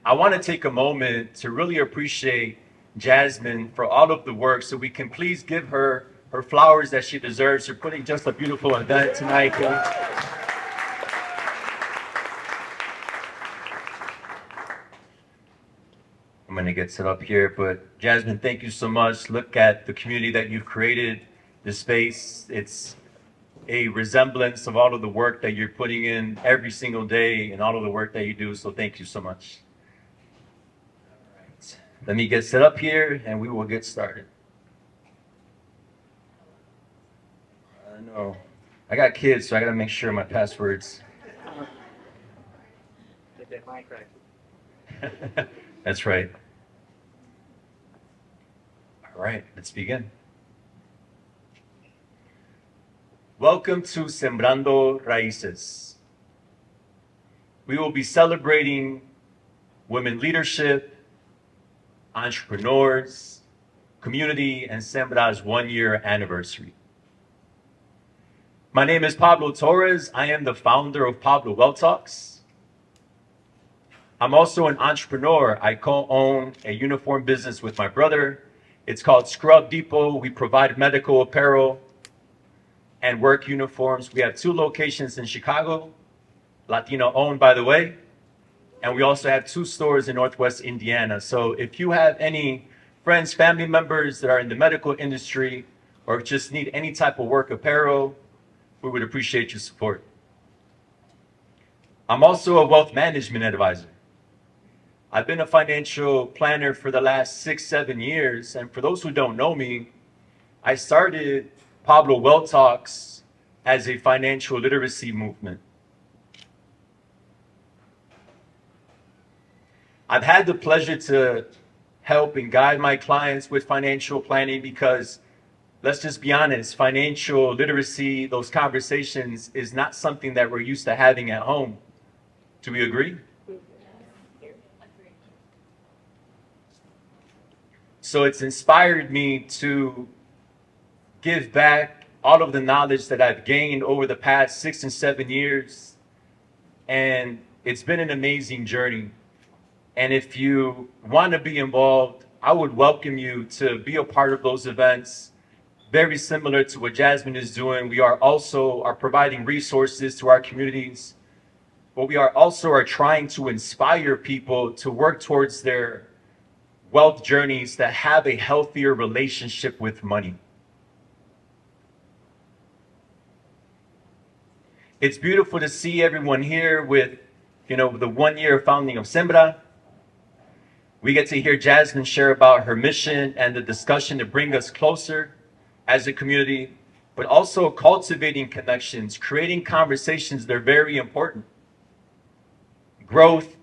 I want to take a moment to really appreciate Jasmine for all of the work, so we can please give her her flowers that she deserves for putting just a beautiful event tonight. I'm going to get set up here, but Jasmine, thank you so much. Look at the community that you've created, the space. It's a resemblance of all of the work that you're putting in every single day and all of the work that you do. So thank you so much. All right. Let me get set up here and we will get started. I know. I got kids, so I got to make sure my passwords. That's right. All right, let's begin. Welcome to Sembrando Raíces. We will be celebrating women leadership, entrepreneurs, community, and Sembra's 1-year anniversary. My name is Pablo Torres. I am the founder of Pablo Well Talks. I'm also an entrepreneur. I co-own a uniform business with my brother. It's called Scrub Depot. We provide medical apparel and work uniforms. We have 2 locations in Chicago, Latina owned, by the way. And we also have 2 stores in Northwest Indiana. So if you have any friends, family members that are in the medical industry or just need any type of work apparel, we would appreciate your support. I'm also a wealth management advisor. I've been a financial planner for the last 6-7 years. And for those who don't know me, I started Pablo Well Talks as a financial literacy movement. I've had the pleasure to help and guide my clients with financial planning because, let's just be honest, financial literacy, those conversations is not something that we're used to having at home. Do we agree? So it's inspired me to give back all of the knowledge that I've gained over the past 6 and 7 years. And it's been an amazing journey. And if you want to be involved, I would welcome you to be a part of those events. Very similar to what Jasmine is doing. We are also providing resources to our communities, but we are also trying to inspire people to work towards their wealth journeys, that have a healthier relationship with money. It's beautiful to see everyone here with, the 1-year founding of Sembra. We get to hear Jasmine share about her mission and the discussion to bring us closer as a community, but also cultivating connections, creating conversations that are very important. Growth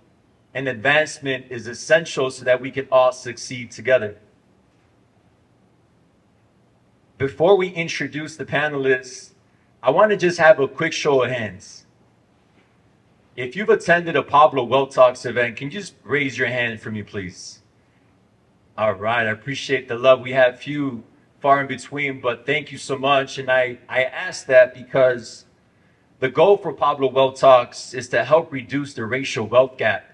and advancement is essential so that we can all succeed together. Before we introduce the panelists, I want to just have a quick show of hands. If you've attended a Pablo Well Talks event, can you just raise your hand for me, please? All right, I appreciate the love. We have few far in between, but thank you so much. And I ask that because the goal for Pablo Well Talks is to help reduce the racial wealth gap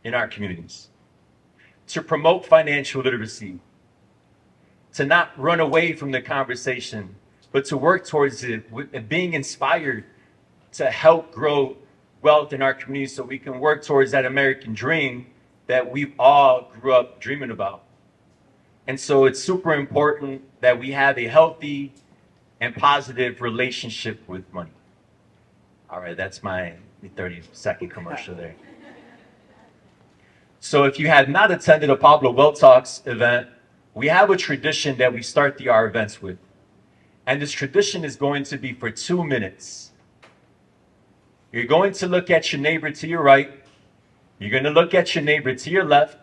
in our communities, to promote financial literacy, to not run away from the conversation, but to work towards it, with being inspired to help grow wealth in our community so we can work towards that American dream that we all grew up dreaming about. And so it's super important that we have a healthy and positive relationship with money. All right, that's my 30-second commercial there. So if you have not attended a Pablo Well Talks event, we have a tradition that we start our events with. And this tradition is going to be for 2 minutes. You're going to look at your neighbor to your right. You're going to look at your neighbor to your left.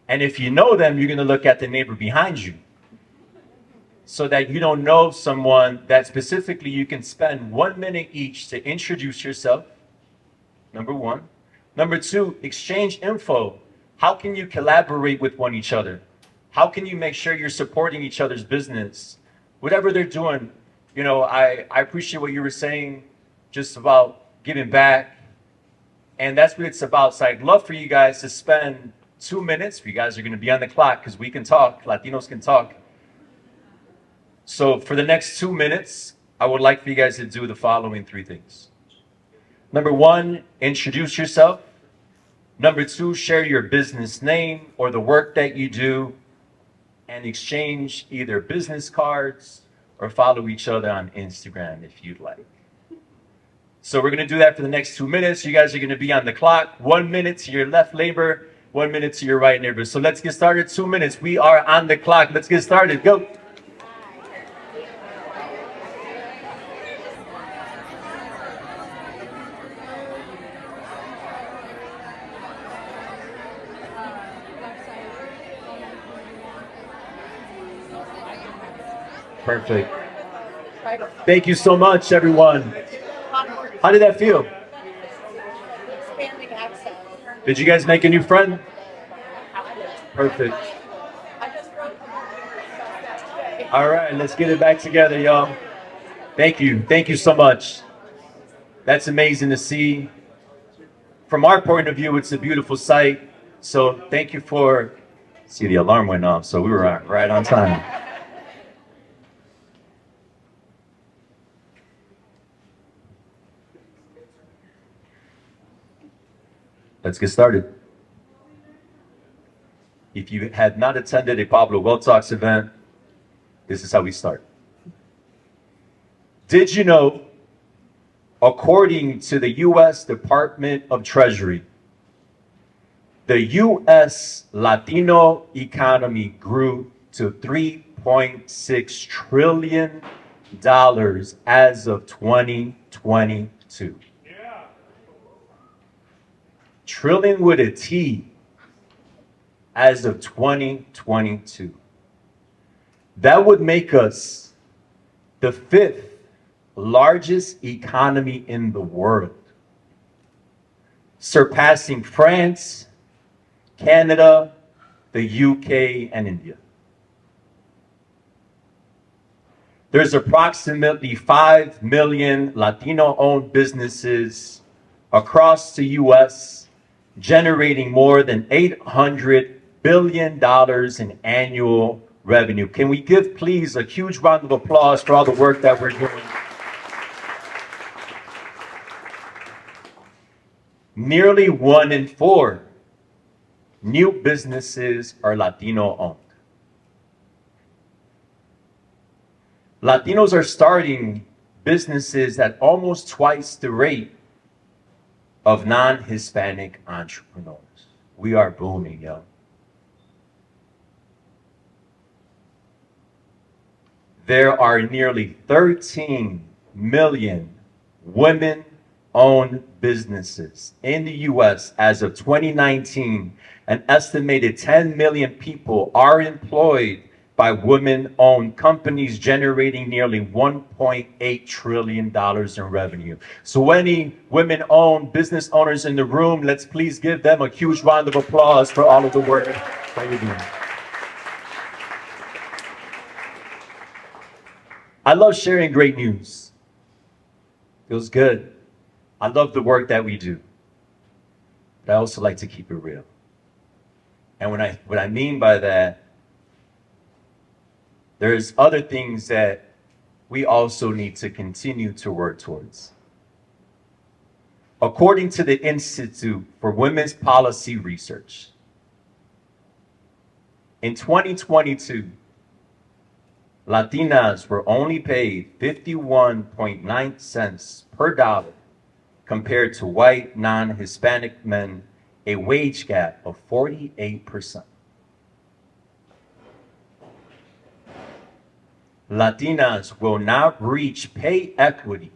And if you know them, you're going to look at the neighbor behind you. So that you don't know someone, that specifically you can spend 1 minute each to introduce yourself, number 1. Number 2, exchange info. How can you collaborate with each other? How can you make sure you're supporting each other's business? Whatever they're doing, I appreciate what you were saying just about giving back. And that's what it's about. So I'd love for you guys to spend 2 minutes. You guys are going to be on the clock because we can talk. Latinos can talk. So for the next 2 minutes, I would like for you guys to do the following 3 things. Number 1, introduce yourself. Number 2, share your business name or the work that you do, and exchange either business cards or follow each other on Instagram if you'd like. So we're going to do that for the next 2 minutes. You guys are going to be on the clock. 1 minute to your left neighbor, 1 minute to your right neighbor. So let's get started. 2 minutes. We are on the clock. Let's get started. Go. Perfect. Thank you so much, everyone. How did that feel? Expanding access. Did you guys make a new friend? Perfect. I just wrote today. All right, let's get it back together, y'all. Thank you. Thank you so much. That's amazing to see. From our point of view, it's a beautiful sight. So thank you for... See, the alarm went off, so we were right on time. Let's get started. If you had not attended a Pablo Well Talks event, this is how we start. Did you know, according to the U.S. Department of Treasury, the U.S. Latino economy grew to $3.6 trillion as of 2022. Trillion with a T as of 2022. That would make us the 5th largest economy in the world, surpassing France, Canada, the UK, and India. There's approximately 5 million Latino-owned businesses across the US, generating more than $800 billion in annual revenue. Can we give, please, a huge round of applause for all the work that we're doing? Nearly 1 in 4 new businesses are Latino-owned. Latinos are starting businesses at almost twice the rate of non-Hispanic entrepreneurs. We are booming, yo. There are nearly 13 million women-owned businesses in the U.S. as of 2019. An estimated 10 million people are employed by women-owned companies, generating nearly $1.8 trillion in revenue. So any women-owned business owners in the room, let's please give them a huge round of applause for all of the work that you're doing. I love sharing great news. Feels good. I love the work that we do. But I also like to keep it real. And what I mean by that, there's other things that we also need to continue to work towards. According to the Institute for Women's Policy Research, in 2022, Latinas were only paid 51.9 cents per dollar compared to white non-Hispanic men, a wage gap of 48%. Latinas will not reach pay equity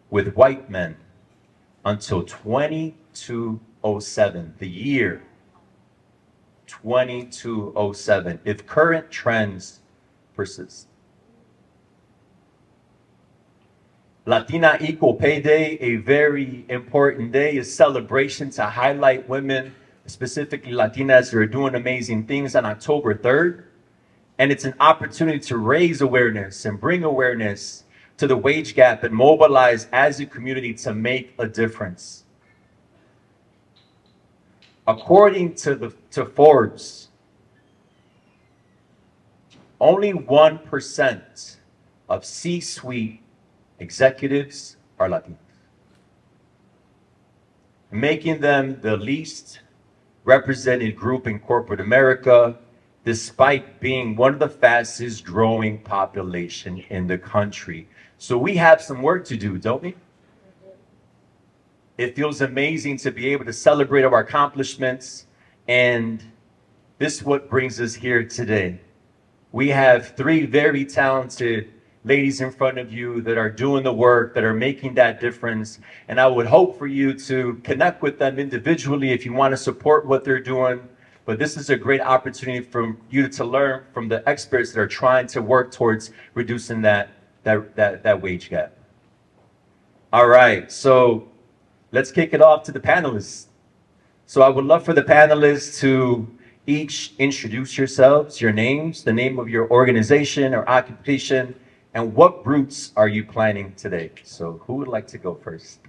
with white men until 2207, the year 2207, if current trends persist. Latina Equal Pay Day, a very important day, a celebration to highlight women, specifically Latinas, who are doing amazing things on October 3rd. And it's an opportunity to raise awareness and bring awareness to the wage gap and mobilize as a community to make a difference. According to Forbes, only 1% of C-suite executives are Latinos, making them the least represented group in corporate America, despite being one of the fastest growing population in the country. So we have some work to do, don't we? It feels amazing to be able to celebrate our accomplishments, and this is what brings us here today. We have three very talented ladies in front of you that are doing the work, that are making that difference, and I would hope for you to connect with them individually if you want to support what they're doing. But this is a great opportunity for you to learn from the experts that are trying to work towards reducing that wage gap. All right, so let's kick it off to the panelists. So I would love for the panelists to each introduce yourselves, your names, the name of your organization or occupation, and what routes are you planning today? So who would like to go first?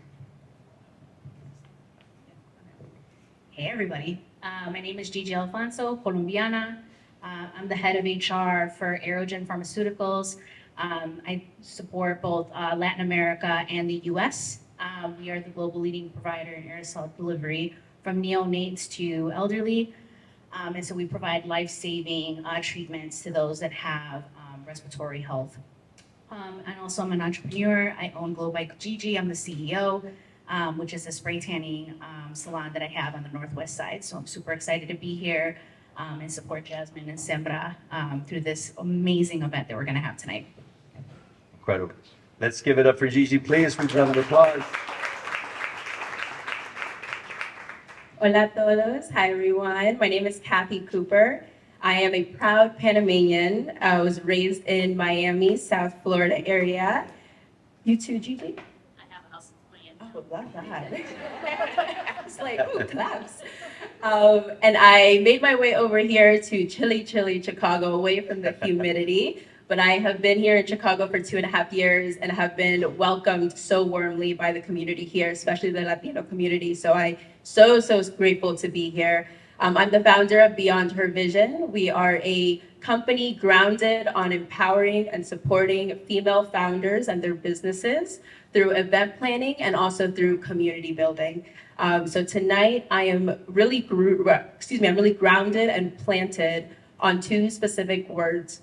Hey everybody, my name is Gigi Alfonso, Colombiana. I'm the head of HR for Aerogen Pharmaceuticals. I support both Latin America and the US. We are the global leading provider in aerosol delivery from neonates to elderly. And so we provide life-saving treatments to those that have respiratory health. And also I'm an entrepreneur. I own Glow by Gigi. I'm the CEO, which is a spray tanning salon that I have on the Northwest side. So I'm super excited to be here and support Jasmine and Sembra through this amazing event that we're gonna have tonight. Incredible. Let's give it up for Gigi, please, for a round of applause. Hola a todos. Hi, everyone. My name is Kathy Cooper. I am a proud Panamanian. I was raised in Miami, South Florida area. You too, Gigi? I have a house in Oh, love that. I was like, ooh, claps. And I made my way over here to chilly Chicago, away from the humidity. But I have been here in Chicago for 2.5 years and have been welcomed so warmly by the community here, especially the Latino community. So I'm so grateful to be here. I'm the founder of Beyond Her Vision. We are a company grounded on empowering and supporting female founders and their businesses through event planning and also through community building. So tonight I am really, I'm really grounded and planted on two specific words: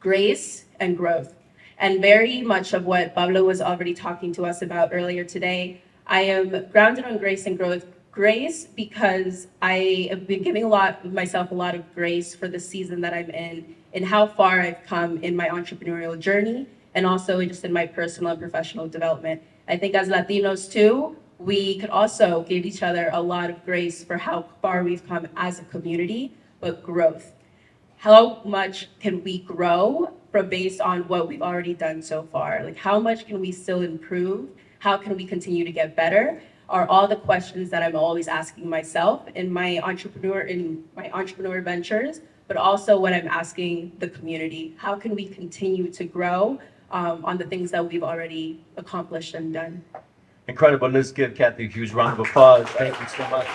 grace and growth. And very much of what Pablo was already talking to us about earlier today. I am grounded on grace and growth. Grace, because I have been giving myself a lot of grace for the season that I'm in and how far I've come in my entrepreneurial journey, and also just in my personal and professional development. I think as Latinos too, we could also give each other a lot of grace for how far we've come as a community, but growth. How much can we grow based on what we've already done so far? Like, how much can we still improve? How can we continue to get better? Are all the questions that I'm always asking myself in my entrepreneur ventures, but also what I'm asking the community. How can we continue to grow on the things that we've already accomplished and done? Incredible. Let's give Kathy a huge round of applause. Thank you so much.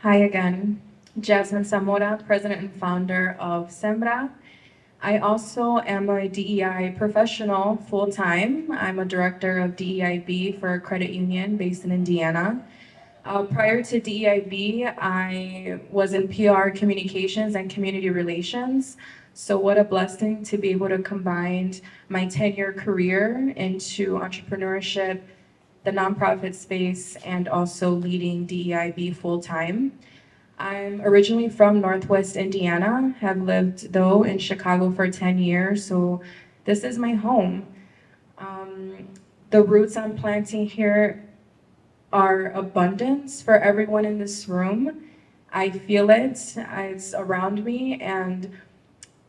Hi again, Jasmine Zamora, president and founder of Sembra. I also am a DEI professional full-time. I'm a director of DEIB for a credit union based in Indiana. Prior to DEIB, I was in PR communications and community relations. So what a blessing to be able to combine my 10-year career into entrepreneurship, the nonprofit space, and also leading DEIB full-time. I'm originally from Northwest Indiana, have lived though in Chicago for 10 years, so this is my home. The roots I'm planting here are abundance for everyone in this room. I feel it, it's around me, and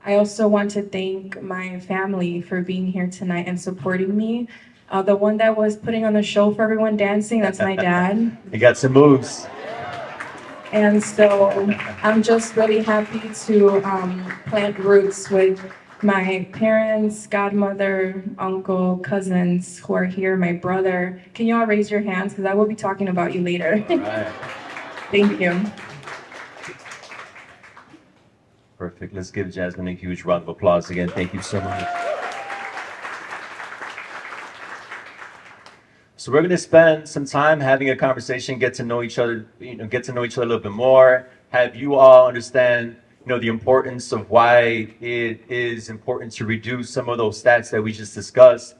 I also want to thank my family for being here tonight and supporting me. The one that was putting on the show for everyone dancing, that's my dad. You got some moves. And so I'm just really happy to plant roots with my parents, godmother, uncle, cousins who are here, my brother. Can you all raise your hands? Because I will be talking about you later. All right. Thank you. Perfect. Let's give Jasmine a huge round of applause again. Thank you so much. So we're going to spend some time having a conversation, get to know each other, get to know each other a little bit more, have you all understand, the importance of why it is important to reduce some of those stats that we just discussed.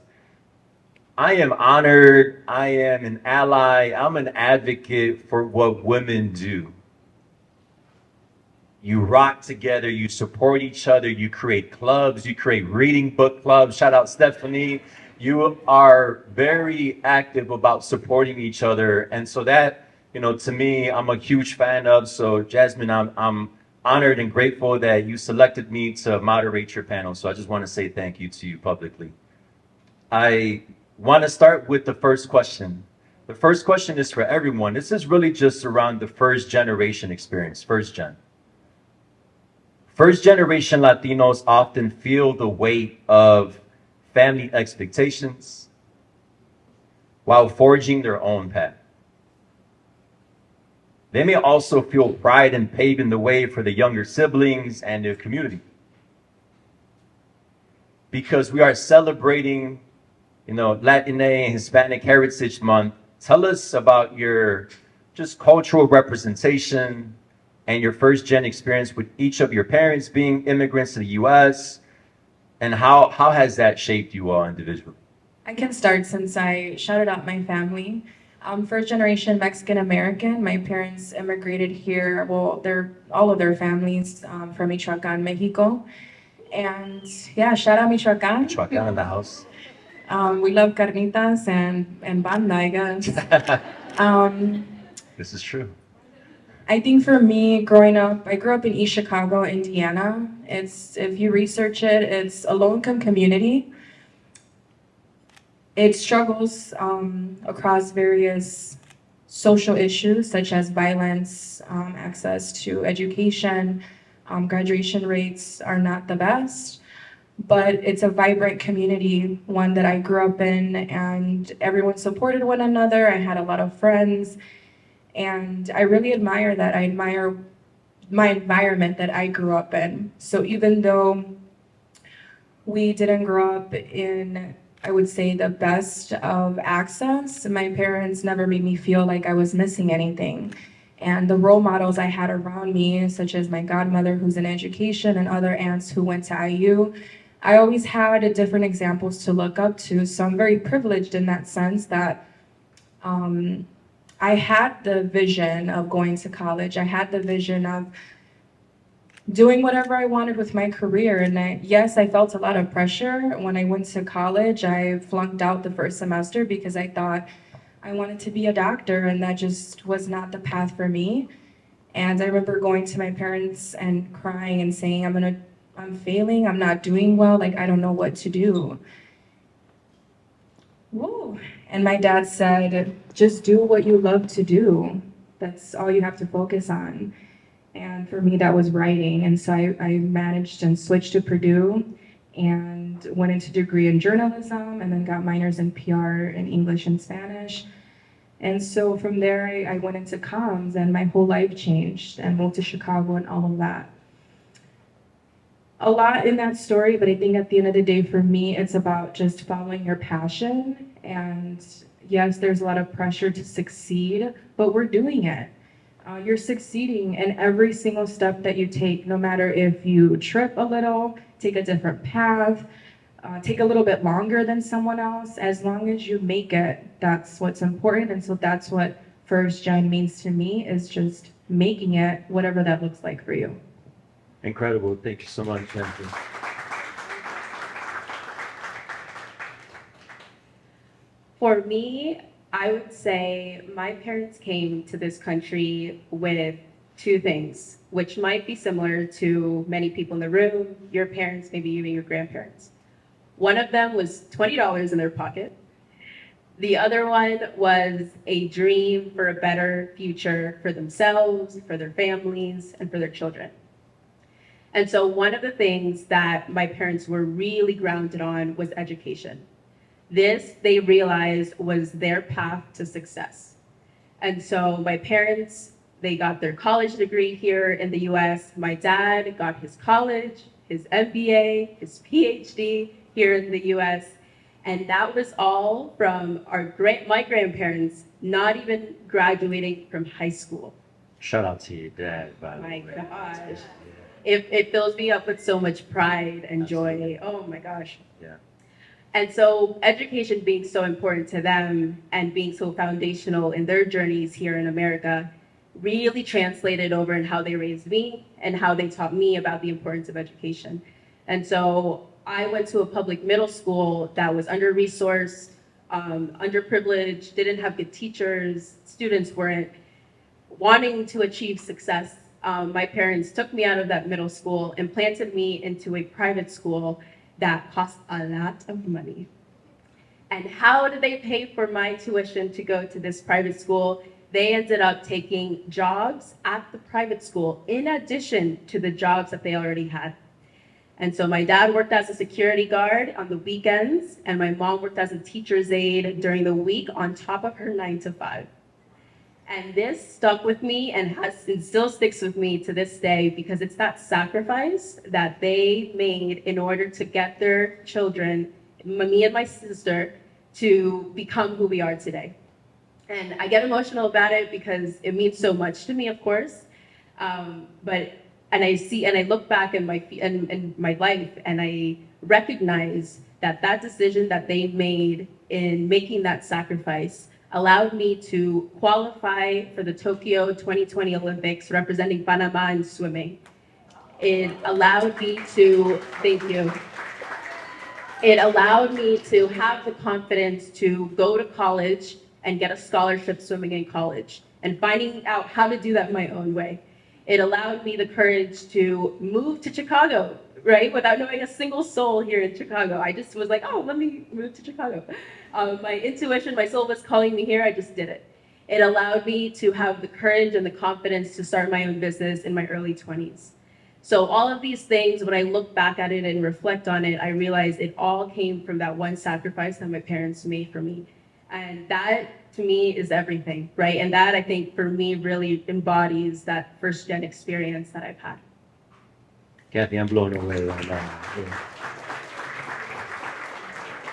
I am honored. I am an ally. I'm an advocate for what women do. You rock together, you support each other, you create clubs, you create reading book clubs. Shout out Stephanie. You are very active about supporting each other. And so that, to me, I'm a huge fan of. So Jasmine, I'm honored and grateful that you selected me to moderate your panel. So I just want to say thank you to you publicly. I want to start with the first question. The first question is for everyone. This is really just around the first generation experience, first gen. First generation Latinos often feel the weight of family expectations while forging their own path. They may also feel pride in paving the way for the younger siblings and their community. Because we are celebrating, Latina and Hispanic Heritage Month, tell us about your just cultural representation and your first gen experience with each of your parents being immigrants to the US, and how has that shaped you all individually? I can start since I shouted out my family. First generation Mexican American. My parents immigrated here. Well, all of their families from Michoacan, Mexico. And yeah, shout out Michoacan. Michoacan in the house. We love carnitas and banda, I guess. This is true. I think for me, growing up, I grew up in East Chicago, Indiana. If you research it, it's a low-income community. It struggles across various social issues such as violence, access to education, graduation rates are not the best, but it's a vibrant community, one that I grew up in, and everyone supported one another. I had a lot of friends. And I really admire that. I admire my environment that I grew up in. So even though we didn't grow up in, I would say, the best of access, my parents never made me feel like I was missing anything. And the role models I had around me, such as my godmother who's in education and other aunts who went to IU, I always had different examples to look up to. So I'm very privileged in that sense that I had the vision of going to college. I had the vision of doing whatever I wanted with my career. And yes, I felt a lot of pressure. When I went to college, I flunked out the first semester because I thought I wanted to be a doctor, and that just was not the path for me. And I remember going to my parents and crying and saying, I'm failing, I'm not doing well, like I don't know what to do. Whoa. And my dad said, just do what you love to do. That's all you have to focus on. And for me, that was writing. And so I managed and switched to Purdue and went into degree in journalism and then got minors in PR in English and Spanish. And so from there, I went into comms and my whole life changed and moved to Chicago and all of that. A lot in that story, but I think at the end of the day, for me, it's about just following your passion. And yes, there's a lot of pressure to succeed, but we're doing it. You're succeeding in every single step that you take, no matter if you trip a little, take a different path, take a little bit longer than someone else. As long as you make it, that's what's important. And so that's what first gen means to me, is just making it, whatever that looks like for you. Incredible. Thank you so much, Anthony. For me, I would say my parents came to this country with two things, which might be similar to many people in the room, your parents, maybe even your grandparents. One of them was $20 in their pocket. The other one was a dream for a better future for themselves, for their families, and for their children. And so one of the things that my parents were really grounded on was education. This, they realized, was their path to success. And so my parents, they got their college degree here in the US. My dad got his college, his MBA, his PhD here in the US. And that was all from my grandparents not even graduating from high school. Shout out to your dad, by the My way. gosh. It fills me up with so much pride and joy. Oh my gosh. Yeah. And so education being so important to them and being so foundational in their journeys here in America really translated over in how they raised me and how they taught me about the importance of education. And so I went to a public middle school that was under-resourced, underprivileged, didn't have good teachers, students weren't wanting to achieve success. My parents took me out of that middle school and planted me into a private school that cost a lot of money. And how did they pay for my tuition to go to this private school? They ended up taking jobs at the private school in addition to the jobs that they already had. And so my dad worked as a security guard on the weekends, and my mom worked as a teacher's aide during the week on top of her 9 to 5. And this stuck with me and still sticks with me to this day because it's that sacrifice that they made in order to get their children, me and my sister, to become who we are today. And I get emotional about it because it means so much to me, of course. And I look back in my life and I recognize that decision that they made in making that sacrifice allowed me to qualify for the Tokyo 2020 Olympics representing Panama in swimming. It allowed me to, thank you. It allowed me to have the confidence to go to college and get a scholarship swimming in college and finding out how to do that my own way. It allowed me the courage to move to Chicago, right? Without knowing a single soul here in Chicago. I just was like, oh, let me move to Chicago. My intuition, my soul was calling me here, I just did it. It allowed me to have the courage and the confidence to start my own business in my early 20s. So all of these things, when I look back at it and reflect on it, I realize it all came from that one sacrifice that my parents made for me. And that, to me, is everything, right? And that, I think, for me, really embodies that first-gen experience that I've had. Kathy, I'm blown away right now.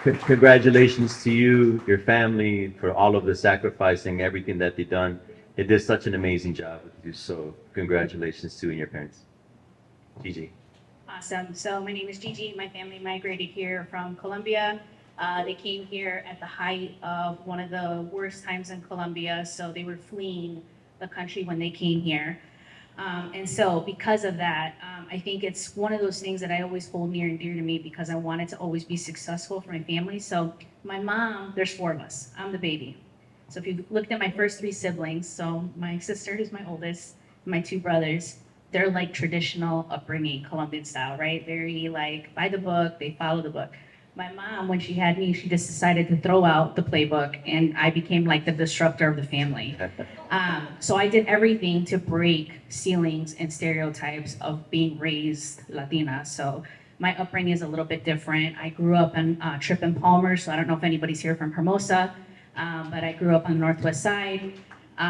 Congratulations to you, your family, for all of the sacrificing, everything that they've done. They did such an amazing job with you, so congratulations to you and your parents. Gigi. Awesome. So my name is Gigi. My family migrated here from Colombia. They came here at the height of one of the worst times in Colombia, so they were fleeing the country when they came here. And so because of that, I think it's one of those things that I always hold near and dear to me because I wanted to always be successful for my family. So my mom, there's 4 of us. I'm the baby. So if you looked at my first 3 siblings, so my sister, who's my oldest, my 2 brothers, they're like traditional upbringing, Colombian style, right? Very like by the book, they follow the book. My mom, when she had me, she just decided to throw out the playbook and I became like the disruptor of the family. So I did everything to break ceilings and stereotypes of being raised Latina. So my upbringing is a little bit different. I grew up in Tripp and Palmer, so I don't know if anybody's here from Hermosa, but I grew up on the Northwest Side.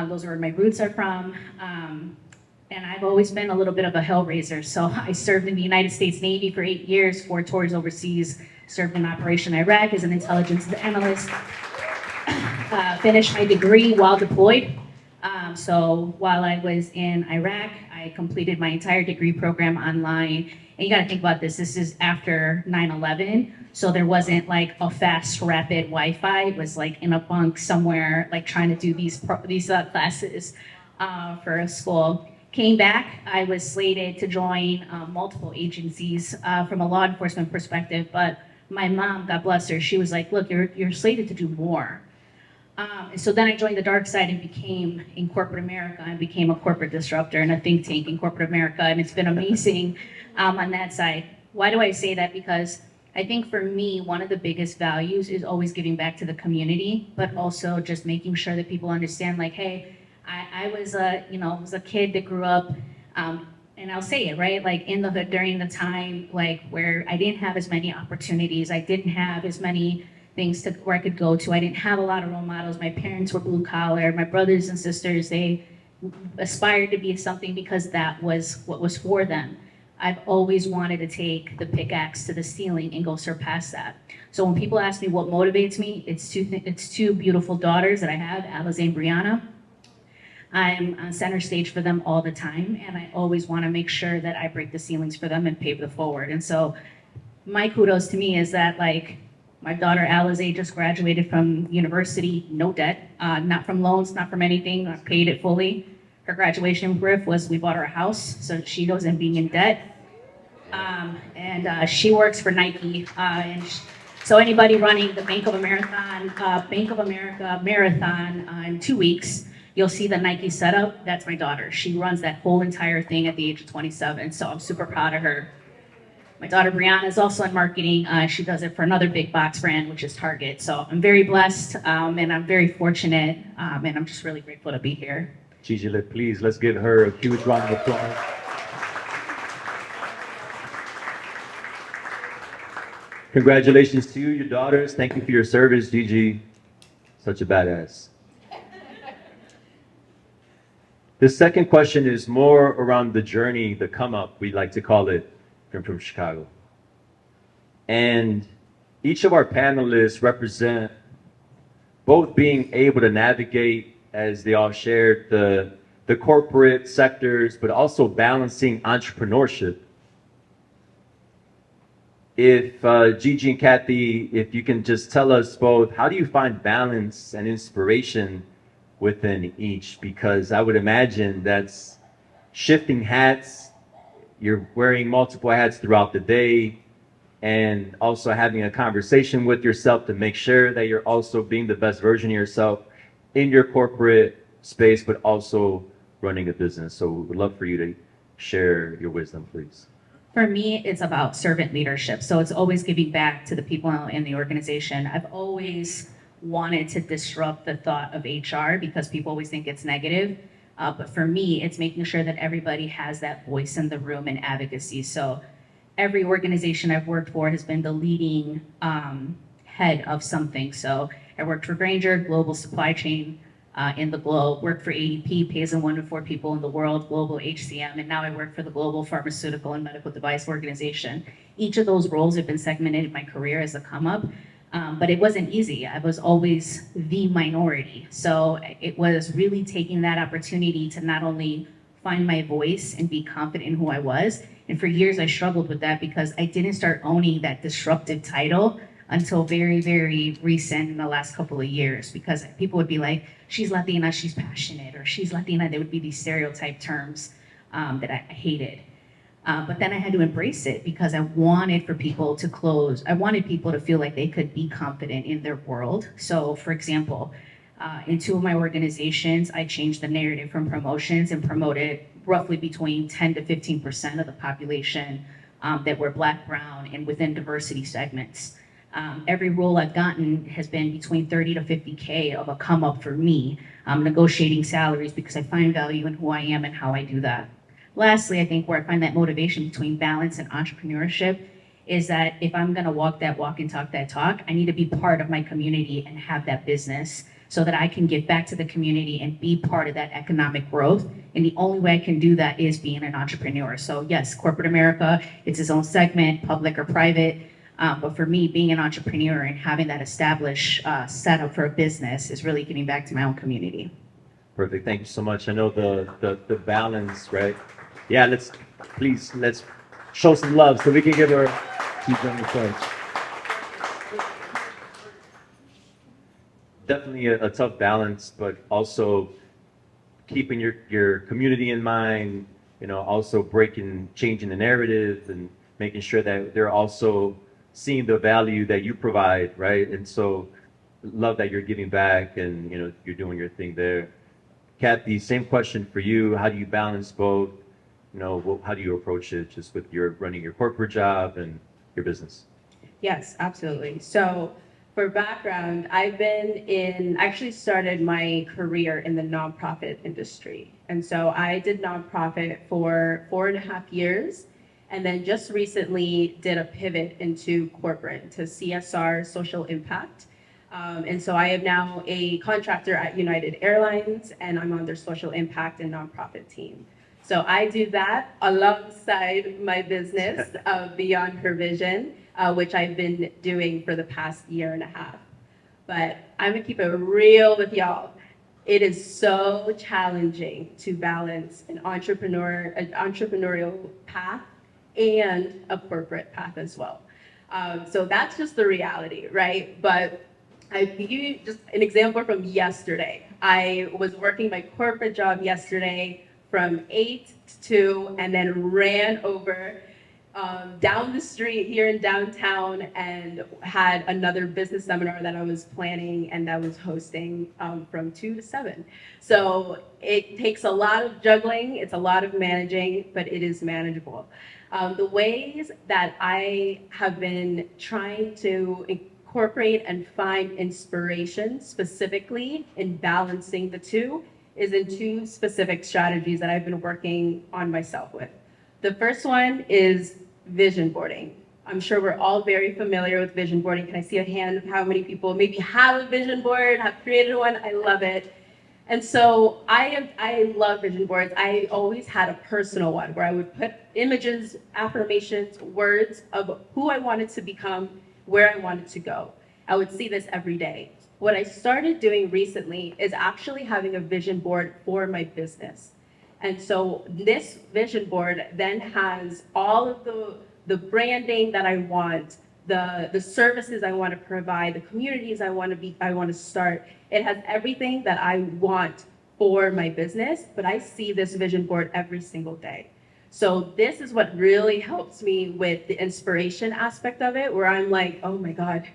Those are where my roots are from. And I've always been a little bit of a hellraiser. So I served in the United States Navy for 8 years, 4 tours overseas, served in Operation Iraq as an intelligence analyst, finished my degree while deployed. So while I was in Iraq, I completed my entire degree program online. And you gotta think about this, this is after 9/11. So there wasn't like a fast, rapid Wi-Fi. It was like in a bunk somewhere, like trying to do these classes for a school. Came back, I was slated to join multiple agencies from a law enforcement perspective, but my mom, God bless her, she was like, look, you're slated to do more. And so then I joined the dark side and became in corporate America and became a corporate disruptor in a think tank in corporate America. And it's been amazing on that side. Why do I say that? Because I think for me, one of the biggest values is always giving back to the community, but also just making sure that people understand like, hey, I was a kid that grew up and I'll say it, right? Like in the hood during the time, like where I didn't have as many opportunities, I didn't have as many things to where I could go to. I didn't have a lot of role models. My parents were blue collar. My brothers and sisters, they aspired to be something because that was what was for them. I've always wanted to take the pickaxe to the ceiling and go surpass that. So when people ask me what motivates me, it's two beautiful daughters that I have, Alize and Brianna. I'm on center stage for them all the time, and I always want to make sure that I break the ceilings for them and pave the forward. And so my kudos to me is that, like, my daughter Alize just graduated from university, no debt, not from loans, not from anything, I paid it fully. Her graduation gift was we bought her a house, so she wasn't being in debt. And she works for Nike, so anybody running the Bank of America marathon in 2 weeks, you'll see the Nike setup. That's my daughter. She runs that whole entire thing at the age of 27. So I'm super proud of her. My daughter Brianna is also in marketing. She does it for another big box brand, which is Target. So I'm very blessed, and I'm very fortunate, and I'm just really grateful to be here. Gigi, please, let's give her a huge round of applause. Congratulations to you, your daughters. Thank you for your service, Gigi. Such a badass. The second question is more around the journey, the come up, we like to call it, from Chicago. And each of our panelists represent both being able to navigate, as they all shared, the corporate sectors, but also balancing entrepreneurship. If Gigi and Kathy, if you can just tell us both, how do you find balance and inspiration within each? Because I would imagine that's shifting hats, you're wearing multiple hats throughout the day, and also having a conversation with yourself to make sure that you're also being the best version of yourself in your corporate space, but also running a business. So we'd love for you to share your wisdom, please. For me, it's about servant leadership. So it's always giving back to the people in the organization. I've always wanted to disrupt the thought of HR because people always think it's negative. But for me, it's making sure that everybody has that voice in the room and advocacy. So every organization I've worked for has been the leading head of something. So I worked for Grainger, global supply chain in the globe, worked for ADP, pays in 1 to 4 people in the world, global HCM, and now I work for the global pharmaceutical and medical device organization. Each of those roles have been segmented in my career as a come up, but it wasn't easy. I was always the minority. So it was really taking that opportunity to not only find my voice and be confident in who I was, and for years I struggled with that because I didn't start owning that disruptive title until very, very recent in the last couple of years, because people would be like, she's Latina, she's passionate, or she's Latina. There would be these stereotype terms that I hated. But then I had to embrace it because I wanted for people to close. I wanted people to feel like they could be confident in their world. So for example, in 2 of my organizations, I changed the narrative from promotions and promoted roughly between 10 to 15% of the population that were Black, brown, and within diversity segments. Every role I've gotten has been between 30 to 50K of a come up for me, negotiating salaries because I find value in who I am and how I do that. Lastly, I think where I find that motivation between balance and entrepreneurship is that if I'm gonna walk that walk and talk that talk, I need to be part of my community and have that business so that I can give back to the community and be part of that economic growth. And the only way I can do that is being an entrepreneur. So yes, corporate America, it's its own segment, public or private. But for me, being an entrepreneur and having that established setup for a business is really giving back to my own community. Perfect. Thank you so much. I know the balance, right? Yeah, let's show some love so we can give her on the coach. Definitely a tough balance, but also keeping your community in mind, also changing the narrative and making sure that they're also seeing the value that you provide, right? And so love that you're giving back and you're doing your thing there. Kathy, same question for you. How do you balance both? How do you approach it just with running your corporate job and your business? Yes, absolutely. So For background, I actually started my career in the nonprofit industry. And so I did nonprofit for 4.5 years, and then just recently did a pivot into corporate, to CSR, social impact. And so I am now a contractor at United Airlines, and I'm on their social impact and nonprofit team. So I do that alongside my business of Beyond Her Vision, which I've been doing for the past 1.5 years. But I'm gonna keep it real with y'all. It is so challenging to balance an entrepreneurial path and a corporate path as well. So that's just the reality, right? But I give you just an example from yesterday. I was working my corporate job yesterday from 8 to 2, and then ran over down the street here in downtown and had another business seminar that I was planning and that was hosting from 2 to 7. So it takes a lot of juggling, it's a lot of managing, but it is manageable. The ways that I have been trying to incorporate and find inspiration specifically in balancing the two is in 2 specific strategies that I've been working on myself with. The first one is vision boarding. I'm sure we're all very familiar with vision boarding. Can I see a hand of how many people maybe have a vision board, have created one? I love it. And so I love vision boards. I always had a personal one where I would put images, affirmations, words of who I wanted to become, where I wanted to go. I would see this every day. What I started doing recently is actually having a vision board for my business. And so this vision board then has all of the branding that I want, the services I want to provide, the communities I want to start. It has everything that I want for my business, but I see this vision board every single day. So this is what really helps me with the inspiration aspect of it, where I'm like, oh my God,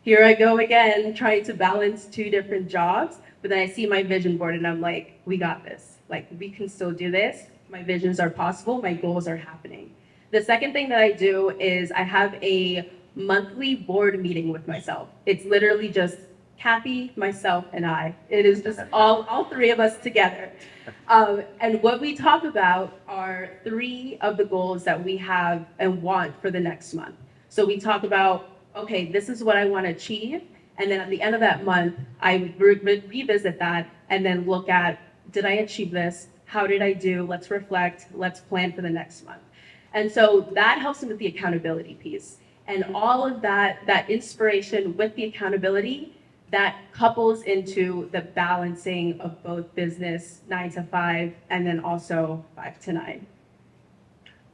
here I go again, trying to balance 2 different jobs. But then I see my vision board and I'm like, we got this. Like, we can still do this. My visions are possible. My goals are happening. The second thing that I do is I have a monthly board meeting with myself. It's literally just Kathy, myself, and I. It is just all 3 of us together. And what we talk about are 3 of the goals that we have and want for the next month. So we talk about, okay, this is what I want to achieve. And then at the end of that month, I revisit that and then look at, did I achieve this? How did I do? Let's reflect. Let's plan for the next month. And so that helps me with the accountability piece. And all of that inspiration with the accountability, that couples into the balancing of both business 9 to 5 and then also 5 to 9.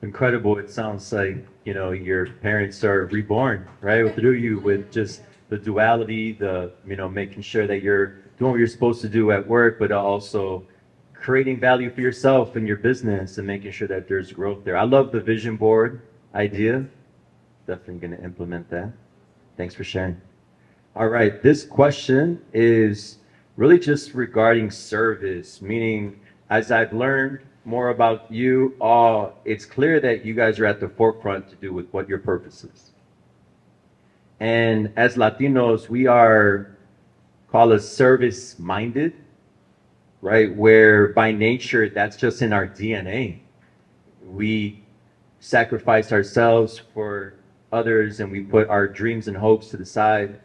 Incredible. It sounds like, your parents are reborn, right? Through you with just the duality, making sure that you're doing what you're supposed to do at work, but also creating value for yourself and your business and making sure that there's growth there. I love the vision board idea. Definitely going to implement that. Thanks for sharing. All right. This question is really just regarding service, meaning as I've learned more about you all, it's clear that you guys are at the forefront to do with what your purpose is. And as Latinos, we are called as service-minded, right? Where by nature, that's just in our DNA. We sacrifice ourselves for others and we put our dreams and hopes to the side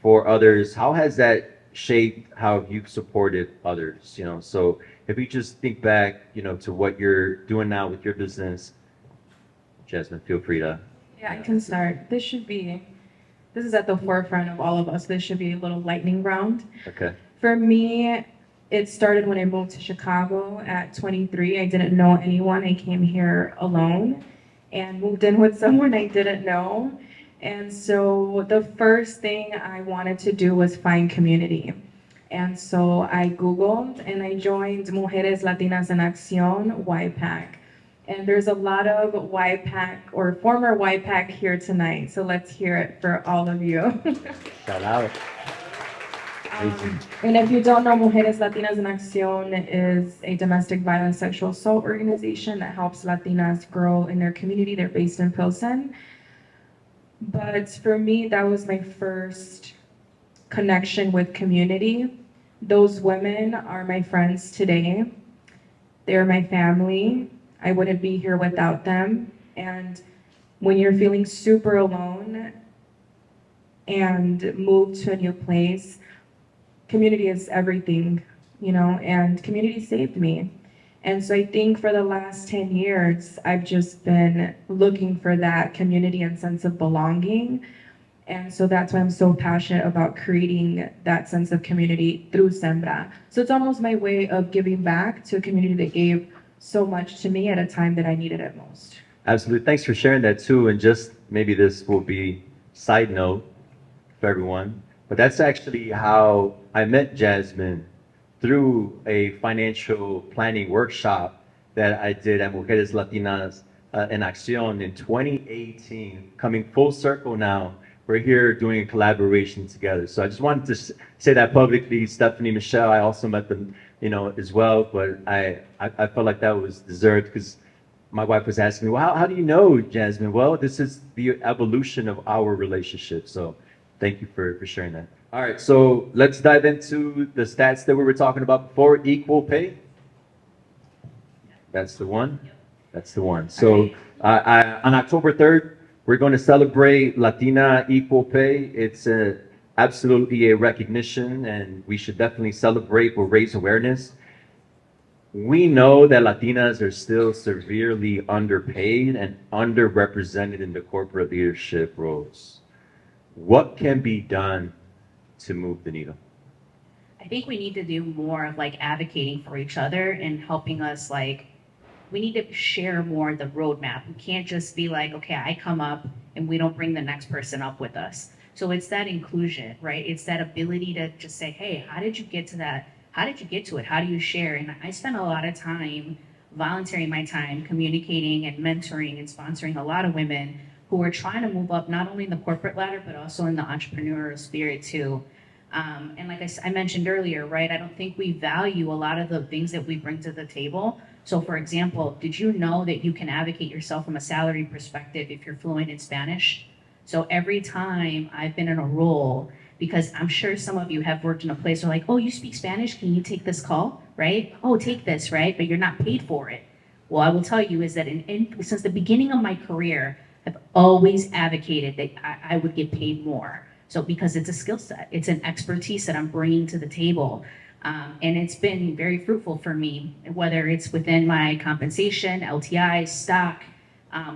for others. How has that shaped how you've supported others? So if we just think back, to what you're doing now with your business, Jasmine, feel free to. Yeah, I can start. This is at the forefront of all of us. This should be a little lightning round. Okay. For me, it started when I moved to Chicago at 23. I didn't know anyone. I came here alone and moved in with someone I didn't know. And so the first thing I wanted to do was find community. And so I Googled and I joined Mujeres Latinas en Acción, YPAC. And there's a lot of YPAC or former YPAC here tonight. So let's hear it for all of you. Shout out. And if you don't know, Mujeres Latinas en Acción is a domestic violence sexual assault organization that helps Latinas grow in their community. They're based in Pilsen. But for me, that was my first connection with community. Those women are my friends today. They're my family. I wouldn't be here without them. And when you're feeling super alone and move to a new place, community is everything, and community saved me. And so I think for the last 10 years, I've just been looking for that community and sense of belonging. And so that's why I'm so passionate about creating that sense of community through Sembra. So it's almost my way of giving back to a community that gave so much to me at a time that I needed it most. Absolutely. Thanks for sharing that too. And just maybe this will be side note for everyone, but that's actually how I met Jasmine, through a financial planning workshop that I did at Mujeres Latinas en Acción in 2018. Coming full circle now, we're here doing a collaboration together. So I just wanted to say that publicly. Stephanie, Michelle, I also met them, as well. But I felt like that was deserved because my wife was asking me, well, how do you know Jasmine? Well, this is the evolution of our relationship. So thank you for sharing that. All right, so let's dive into the stats that we were talking about before. Equal pay. That's the one. That's the one. So on October 3rd, we're going to celebrate Latina equal pay. It's absolutely a recognition, and we should definitely celebrate or raise awareness. We know that Latinas are still severely underpaid and underrepresented in the corporate leadership roles. What can be done to move the needle? I think we need to do more of like advocating for each other and helping us, like, we need to share more the roadmap. We can't just be like, okay, I come up and we don't bring the next person up with us. So it's that inclusion, right? It's that ability to just say, hey, how did you get to that? How did you get to it? How do you share? And I spent a lot of time volunteering my time, communicating and mentoring and sponsoring a lot of women who are trying to move up not only in the corporate ladder, but also in the entrepreneurial spirit too. And like I mentioned earlier, right, I don't think we value a lot of the things that we bring to the table. So for example, did you know that you can advocate yourself from a salary perspective if you're fluent in Spanish? So every time I've been in a role, because I'm sure some of you have worked in a place where like, oh, you speak Spanish, can you take this call, right? Oh, take this, right? But you're not paid for it. Well, I will tell you is that since the beginning of my career, I've always advocated that I would get paid more. So because it's a skill set, it's an expertise that I'm bringing to the table. And it's been very fruitful for me, whether it's within my compensation, LTI, stock,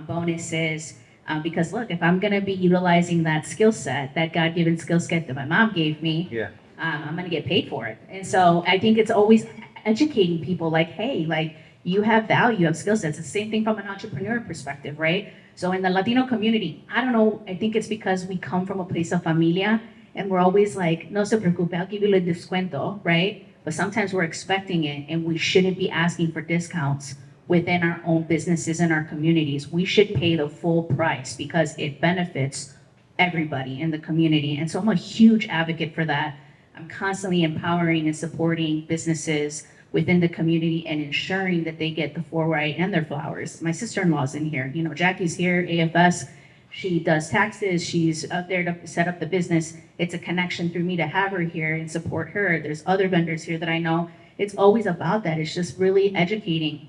bonuses, because look, if I'm gonna be utilizing that skill set, that God-given skill set that my mom gave me, I'm gonna get paid for it. And so I think it's always educating people like, hey, like you have value, you have skill sets. It's the same thing from an entrepreneur perspective, right? So in the Latino community, I don't know, I think it's because we come from a place of familia and we're always like, no se preocupe, I'll give you a descuento, right? But sometimes we're expecting it and we shouldn't be asking for discounts within our own businesses and our communities. We should pay the full price because it benefits everybody in the community. And so I'm a huge advocate for that. I'm constantly empowering and supporting businesses within the community and ensuring that they get the full right and their flowers. My sister-in-law's in here. Jackie's here, AFS. She does taxes. She's up there to set up the business. It's a connection through me to have her here and support her. There's other vendors here that I know. It's always about that. It's just really educating.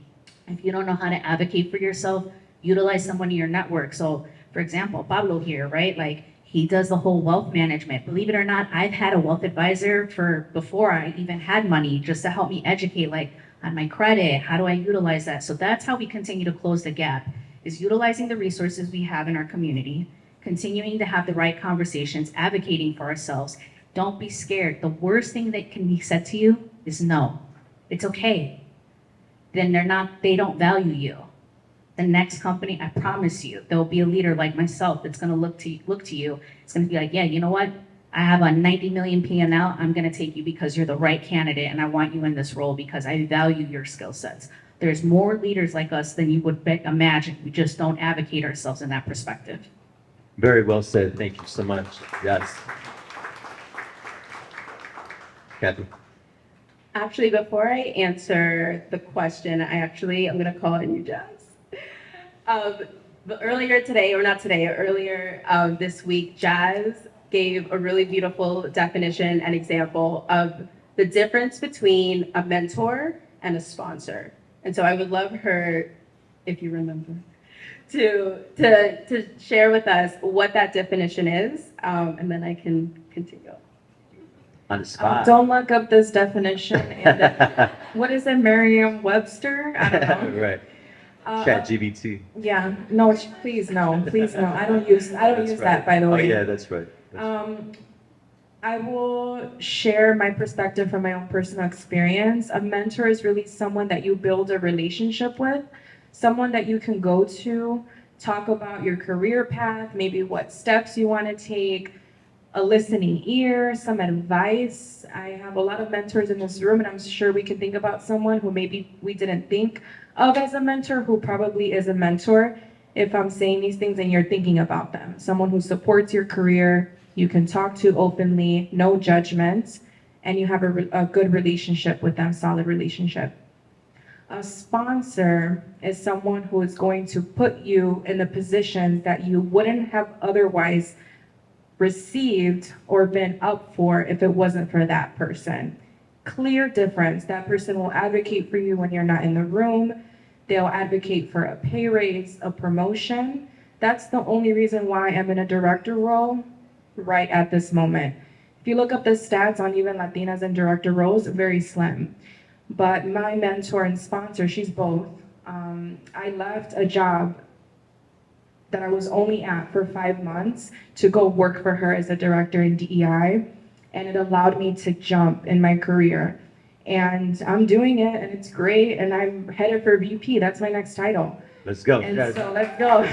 If you don't know how to advocate for yourself, utilize someone in your network. So for example, Pablo here, right? Like he does the whole wealth management. Believe it or not, I've had a wealth advisor for before I even had money just to help me educate like on my credit, how do I utilize that? So that's how we continue to close the gap, is utilizing the resources we have in our community, continuing to have the right conversations, advocating for ourselves. Don't be scared. The worst thing that can be said to you is no. It's okay. Then they don't value you. The next company, I promise you, there'll be a leader like myself that's gonna look to you. It's gonna be like, yeah, you know what? I have a 90 million P&L. I'm gonna take you because you're the right candidate and I want you in this role because I value your skill sets. There's more leaders like us than you would imagine. We just don't advocate ourselves in that perspective. Very well said. Thank you so much. Yes. Kathy. Actually, before I answer the question, I'm gonna call on you, Jazz. But earlier today, or not today, earlier this week, Jazz gave a really beautiful definition and example of the difference between a mentor and a sponsor. And so I would love her, if you remember, to share with us what that definition is, and then I can continue. On the spot. Don't look up this definition. And, what is it, Merriam-Webster? I don't know. Right. Uh, ChatGPT. Yeah, no, please no, please no. I don't use That's that, by the Oh way. yeah, that's right. I will share my perspective from my own personal experience. A mentor is really someone that you build a relationship with, someone that you can go to, talk about your career path, maybe what steps you want to take, a listening ear, some advice. I have a lot of mentors in this room, and I'm sure we can think about someone who maybe we didn't think of as a mentor, who probably is a mentor if I'm saying these things and you're thinking about them. Someone who supports your career, you can talk to openly, no judgment, and you have a good relationship with them, solid relationship. A sponsor is someone who is going to put you in the positions that you wouldn't have otherwise received or been up for if it wasn't for that person. Clear difference. That person will advocate for you when you're not in the room. They'll advocate for a pay raise, a promotion. That's the only reason why I'm in a director role right at this moment. If you look up the stats on even Latinas in director roles, very slim. But my mentor and sponsor, she's both. I left a job that I was only at for 5 months to go work for her as a director in DEI, and it allowed me to jump in my career. And I'm doing it, and it's great, and I'm headed for VP. That's my next title. Let's go. And so let's go.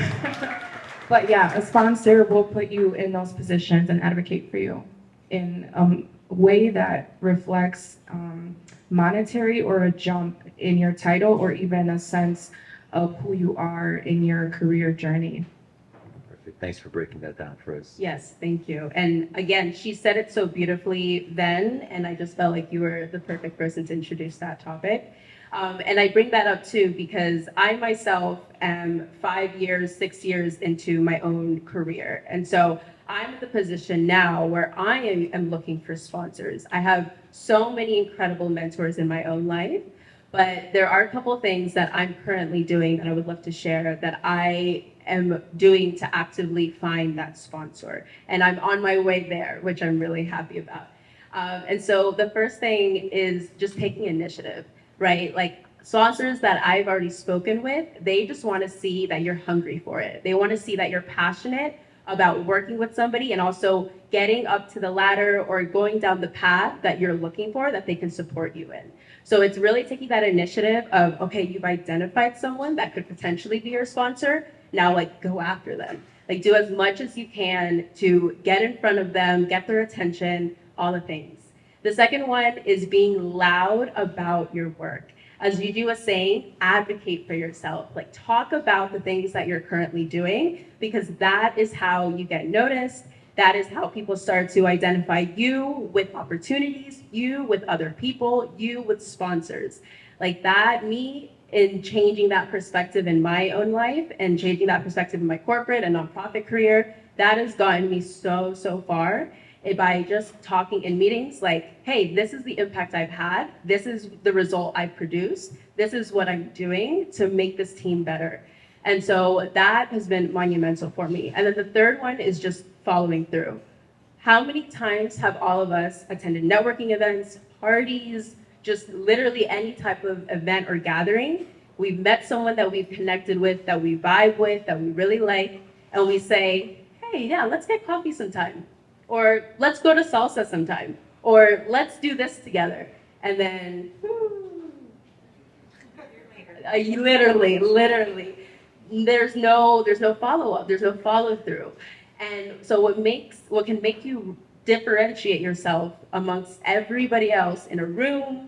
But yeah, a sponsor will put you in those positions and advocate for you in a way that reflects monetary or a jump in your title, or even a sense of who you are in your career journey. Perfect. Thanks for breaking that down for us. Yes, thank you. And again, she said it so beautifully then, and I just felt like you were the perfect person to introduce that topic. And I bring that up too because I myself am 5 years, 6 years into my own career. And so I'm in the position now where I am looking for sponsors. I have so many incredible mentors in my own life, but there are a couple of things that I'm currently doing that I would love to share that I am doing to actively find that sponsor. And I'm on my way there, which I'm really happy about. And so the first thing is just taking initiative, right? Like sponsors that I've already spoken with, they just want to see that you're hungry for it. They want to see that you're passionate about working with somebody and also getting up to the ladder or going down the path that you're looking for that they can support you in. So it's really taking that initiative of, okay, you've identified someone that could potentially be your sponsor. Now, like, go after them. Like, do as much as you can to get in front of them, get their attention, all the things. The second one is being loud about your work. As Gigi was saying, advocate for yourself. Like, talk about the things that you're currently doing, because that is how you get noticed. That is how people start to identify you with opportunities, you with other people, you with sponsors. Like that, me in changing that perspective in my own life and changing that perspective in my corporate and nonprofit career, that has gotten me so, so far. By just talking in meetings like, hey, this is the impact I've had. This is the result I've produced. This is what I'm doing to make this team better. And so that has been monumental for me. And then the third one is just following through. How many times have all of us attended networking events, parties, just literally any type of event or gathering? We've met someone that we've connected with, that we vibe with, that we really like, and we say, hey, yeah, let's get coffee sometime. Or let's go to salsa sometime. Or let's do this together. And then, literally, there's no follow-up, there's no follow-through. And so what can make you differentiate yourself amongst everybody else in a room,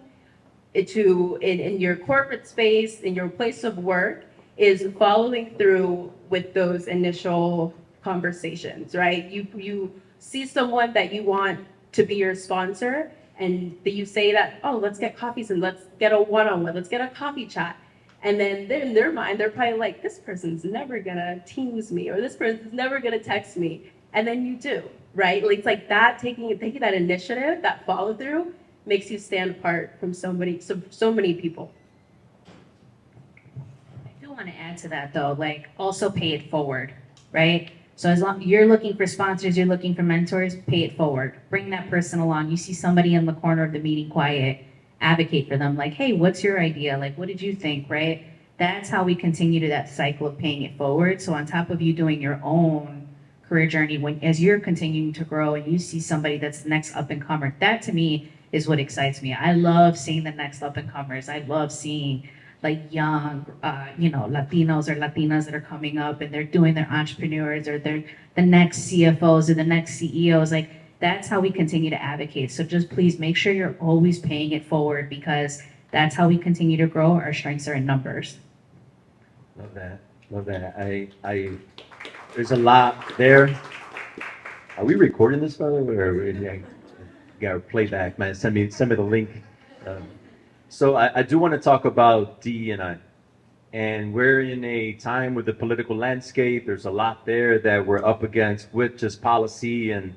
in your corporate space, in your place of work, is following through with those initial conversations, right? You see someone that you want to be your sponsor, and you say that, oh, let's get coffees and let's get a one-on-one, let's get a coffee chat. And then in their mind, they're probably like, this person's never gonna Teams me, or this person's never gonna text me. And then you do, right? Like, it's like that, taking that initiative, that follow through, makes you stand apart from so many people. I do want to add to that though, like also pay it forward, right? So as long you're looking for sponsors, you're looking for mentors, pay it forward. Bring that person along. You see somebody in the corner of the meeting quiet, advocate for them. Like, hey, what's your idea? Like, what did you think, right? That's how we continue to that cycle of paying it forward. So on top of you doing your own career journey, as you're continuing to grow and you see somebody that's the next up and comer, that to me is what excites me. I love seeing the next up and comers. I love seeing like young, Latinos or Latinas that are coming up and they're doing their entrepreneurs, or they're the next CFOs or the next CEOs. Like, that's how we continue to advocate. So just please make sure you're always paying it forward, because that's how we continue to grow. Our strengths are in numbers. Love that. Love that. I there's a lot there. Are we recording this, by the way? Or yeah, got to play back, man. Send me the link. So I do want to talk about DE&I. And we're in a time with the political landscape. There's a lot there that we're up against with just policy, and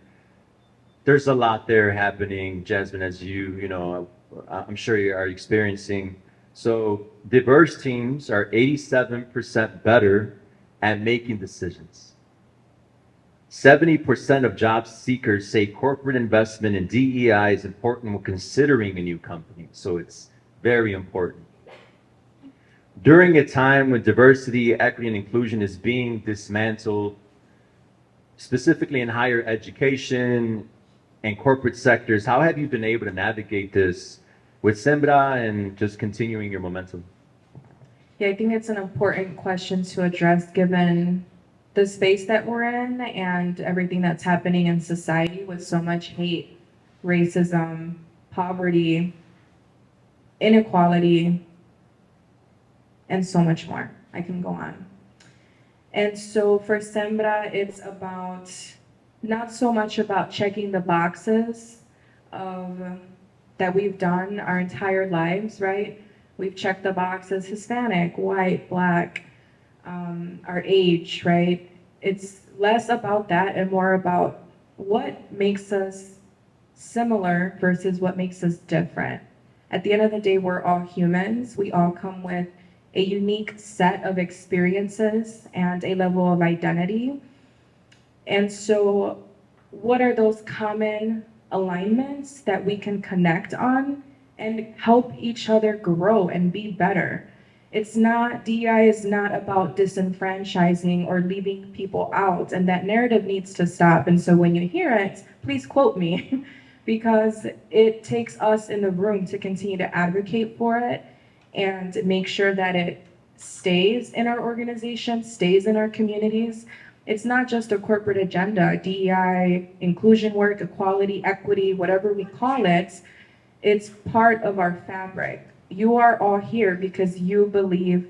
there's a lot there happening, Jasmine, as I'm sure you are experiencing. So diverse teams are 87% better at making decisions. 70% of job seekers say corporate investment in DEI is important when considering a new company. So it's very important. During a time when diversity, equity, and inclusion is being dismantled, specifically in higher education and corporate sectors, how have you been able to navigate this with Sembra and just continuing your momentum? Yeah, I think it's an important question to address given the space that we're in and everything that's happening in society with so much hate, racism, poverty, inequality, and so much more. I can go on. And so for Sembra, it's about not so much about checking the boxes of that we've done our entire lives, right? We've checked the boxes: Hispanic, white, Black, our age, right? It's less about that and more about what makes us similar versus what makes us different. At the end of the day, we're all humans. We all come with a unique set of experiences and a level of identity. And so what are those common alignments that we can connect on and help each other grow and be better? DEI is not about disenfranchising or leaving people out, and that narrative needs to stop. And so when you hear it, please quote me, because it takes us in the room to continue to advocate for it and make sure that it stays in our organization, stays in our communities. It's not just a corporate agenda. DEI, inclusion work, equality, equity, whatever we call it, it's part of our fabric. You are all here because you believe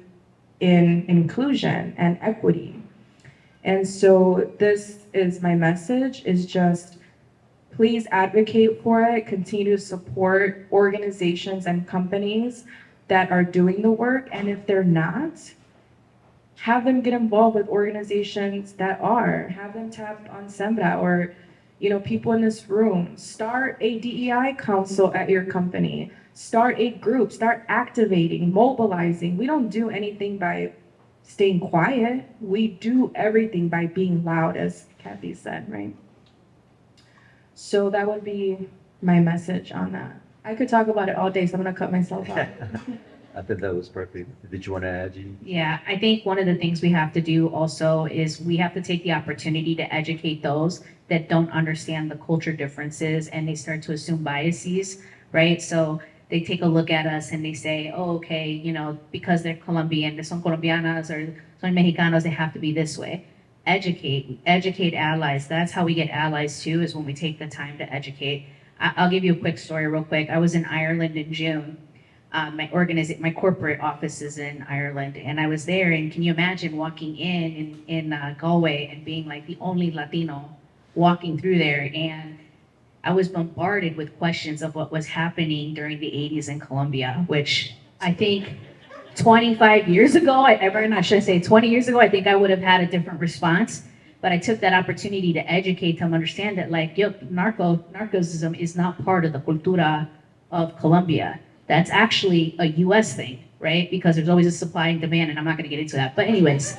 in inclusion and equity. And so this is my message, is just please advocate for it, continue to support organizations and companies that are doing the work. And if they're not, have them get involved with organizations that are. Have them tap on Sembra or, people in this room. Start a DEI council at your company. Start a group. Start activating, mobilizing. We don't do anything by staying quiet. We do everything by being loud, as Kathy said, right? So that would be my message on that. I could talk about it all day, so I'm going to cut myself off. I think that was perfect. Did you want to add, Jean? Yeah, I think one of the things we have to do also is we have to take the opportunity to educate those that don't understand the culture differences and they start to assume biases, right? So they take a look at us and they say, oh, okay, because they're Colombian, they son Colombianas or son Mexicanos, they have to be this way. Educate allies. That's how we get allies too, is when we take the time to educate. I'll give you a quick story real quick. I was in Ireland in June. My corporate office is in Ireland, and I was there, and can you imagine walking in Galway and being like the only Latino walking through there, and I was bombarded with questions of what was happening during the 80s in Colombia, which I think 25 years ago, I shouldn't say 20 years ago, I think I would have had a different response. But I took that opportunity to educate them, understand that like, yo, narcosism is not part of the cultura of Colombia. That's actually a US thing, right? Because there's always a supply and demand, and I'm not gonna get into that. But anyways,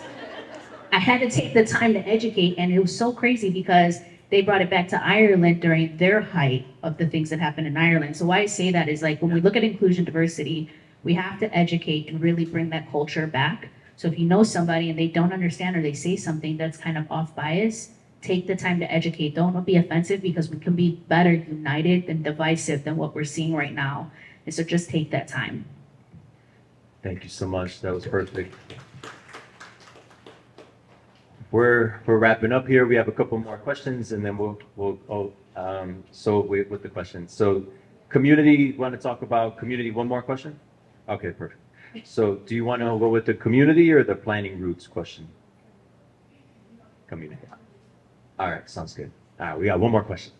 I had to take the time to educate, and it was so crazy because they brought it back to Ireland during their height of the things that happened in Ireland. So why I say that is like when we look at inclusion diversity, we have to educate and really bring that culture back. So if you know somebody and they don't understand or they say something that's kind of off bias, take the time to educate. Don't be offensive because we can be better united than divisive than what we're seeing right now. And so just take that time. Thank you so much. That was perfect. We're wrapping up here. We have a couple more questions, and then with the questions. So, community. Want to talk about community? One more question. Okay, perfect. So, do you want to go with the community or the planning roots question? Community. All right, sounds good. All right, we got one more question.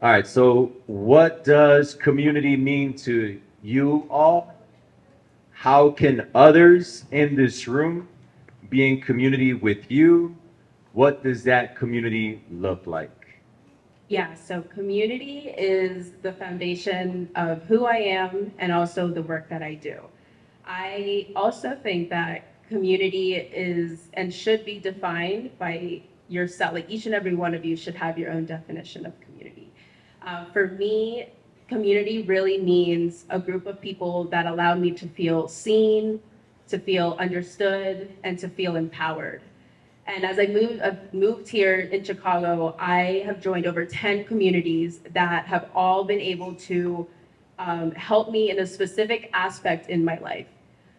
All right, so what does community mean to you all? How can others in this room be in community with you? What does that community look like? Yeah, so community is the foundation of who I am and also the work that I do. I also think that community is and should be defined by yourself. Like each and every one of you should have your own definition of community. For me, community really means a group of people that allow me to feel seen, to feel understood, and to feel empowered. And as I've moved here in Chicago, I have joined over 10 communities that have all been able to help me in a specific aspect in my life.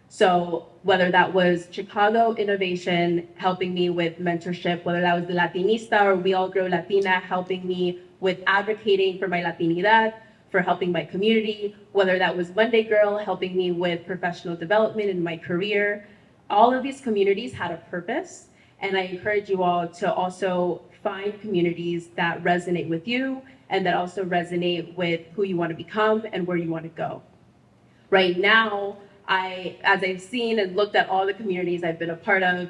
So whether that was Chicago Innovation helping me with mentorship, whether that was the Latinista or We All Grow Latina helping me with advocating for my Latinidad, for helping my community, whether that was Monday Girl helping me with professional development in my career. All of these communities had a purpose. And I encourage you all to also find communities that resonate with you and that also resonate with who you want to become and where you want to go. Right now, as I've seen and looked at all the communities I've been a part of,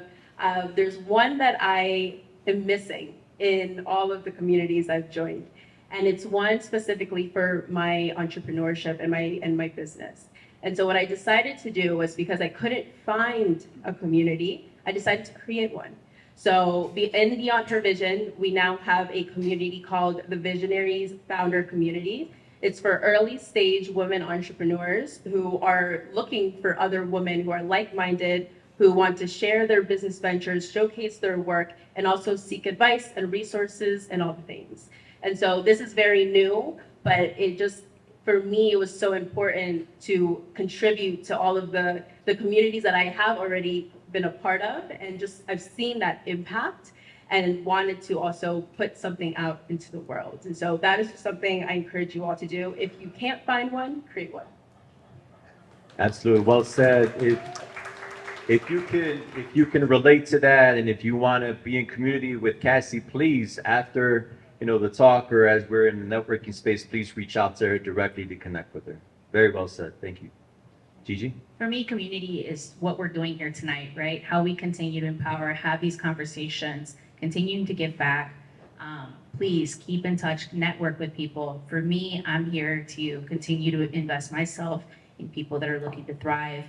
there's one that I am missing in all of the communities I've joined. And it's one specifically for my entrepreneurship and my business. And so what I decided to do was, because I couldn't find a community, I decided to create one. So in Beyond Her Vision, we now have a community called the Visionaries Founder Community. It's for early stage women entrepreneurs who are looking for other women who are like-minded, who want to share their business ventures, showcase their work, and also seek advice and resources and all the things. And so this is very new, but it just, for me, it was so important to contribute to all of the communities that I have already been a part of, and just I've seen that impact and wanted to also put something out into the world. And so that is something I encourage you all to do. If you can't find one, create one. Absolutely, well said. If you can relate to that, and if you want to be in community with Cassie, please, after the talk or as we're in the networking space, please reach out to her directly to connect with her. Very well said. Thank you. Gigi? For me, community is what we're doing here tonight, right? How we continue to empower, have these conversations, continuing to give back. Please keep in touch, network with people. For me, I'm here to continue to invest myself in people that are looking to thrive.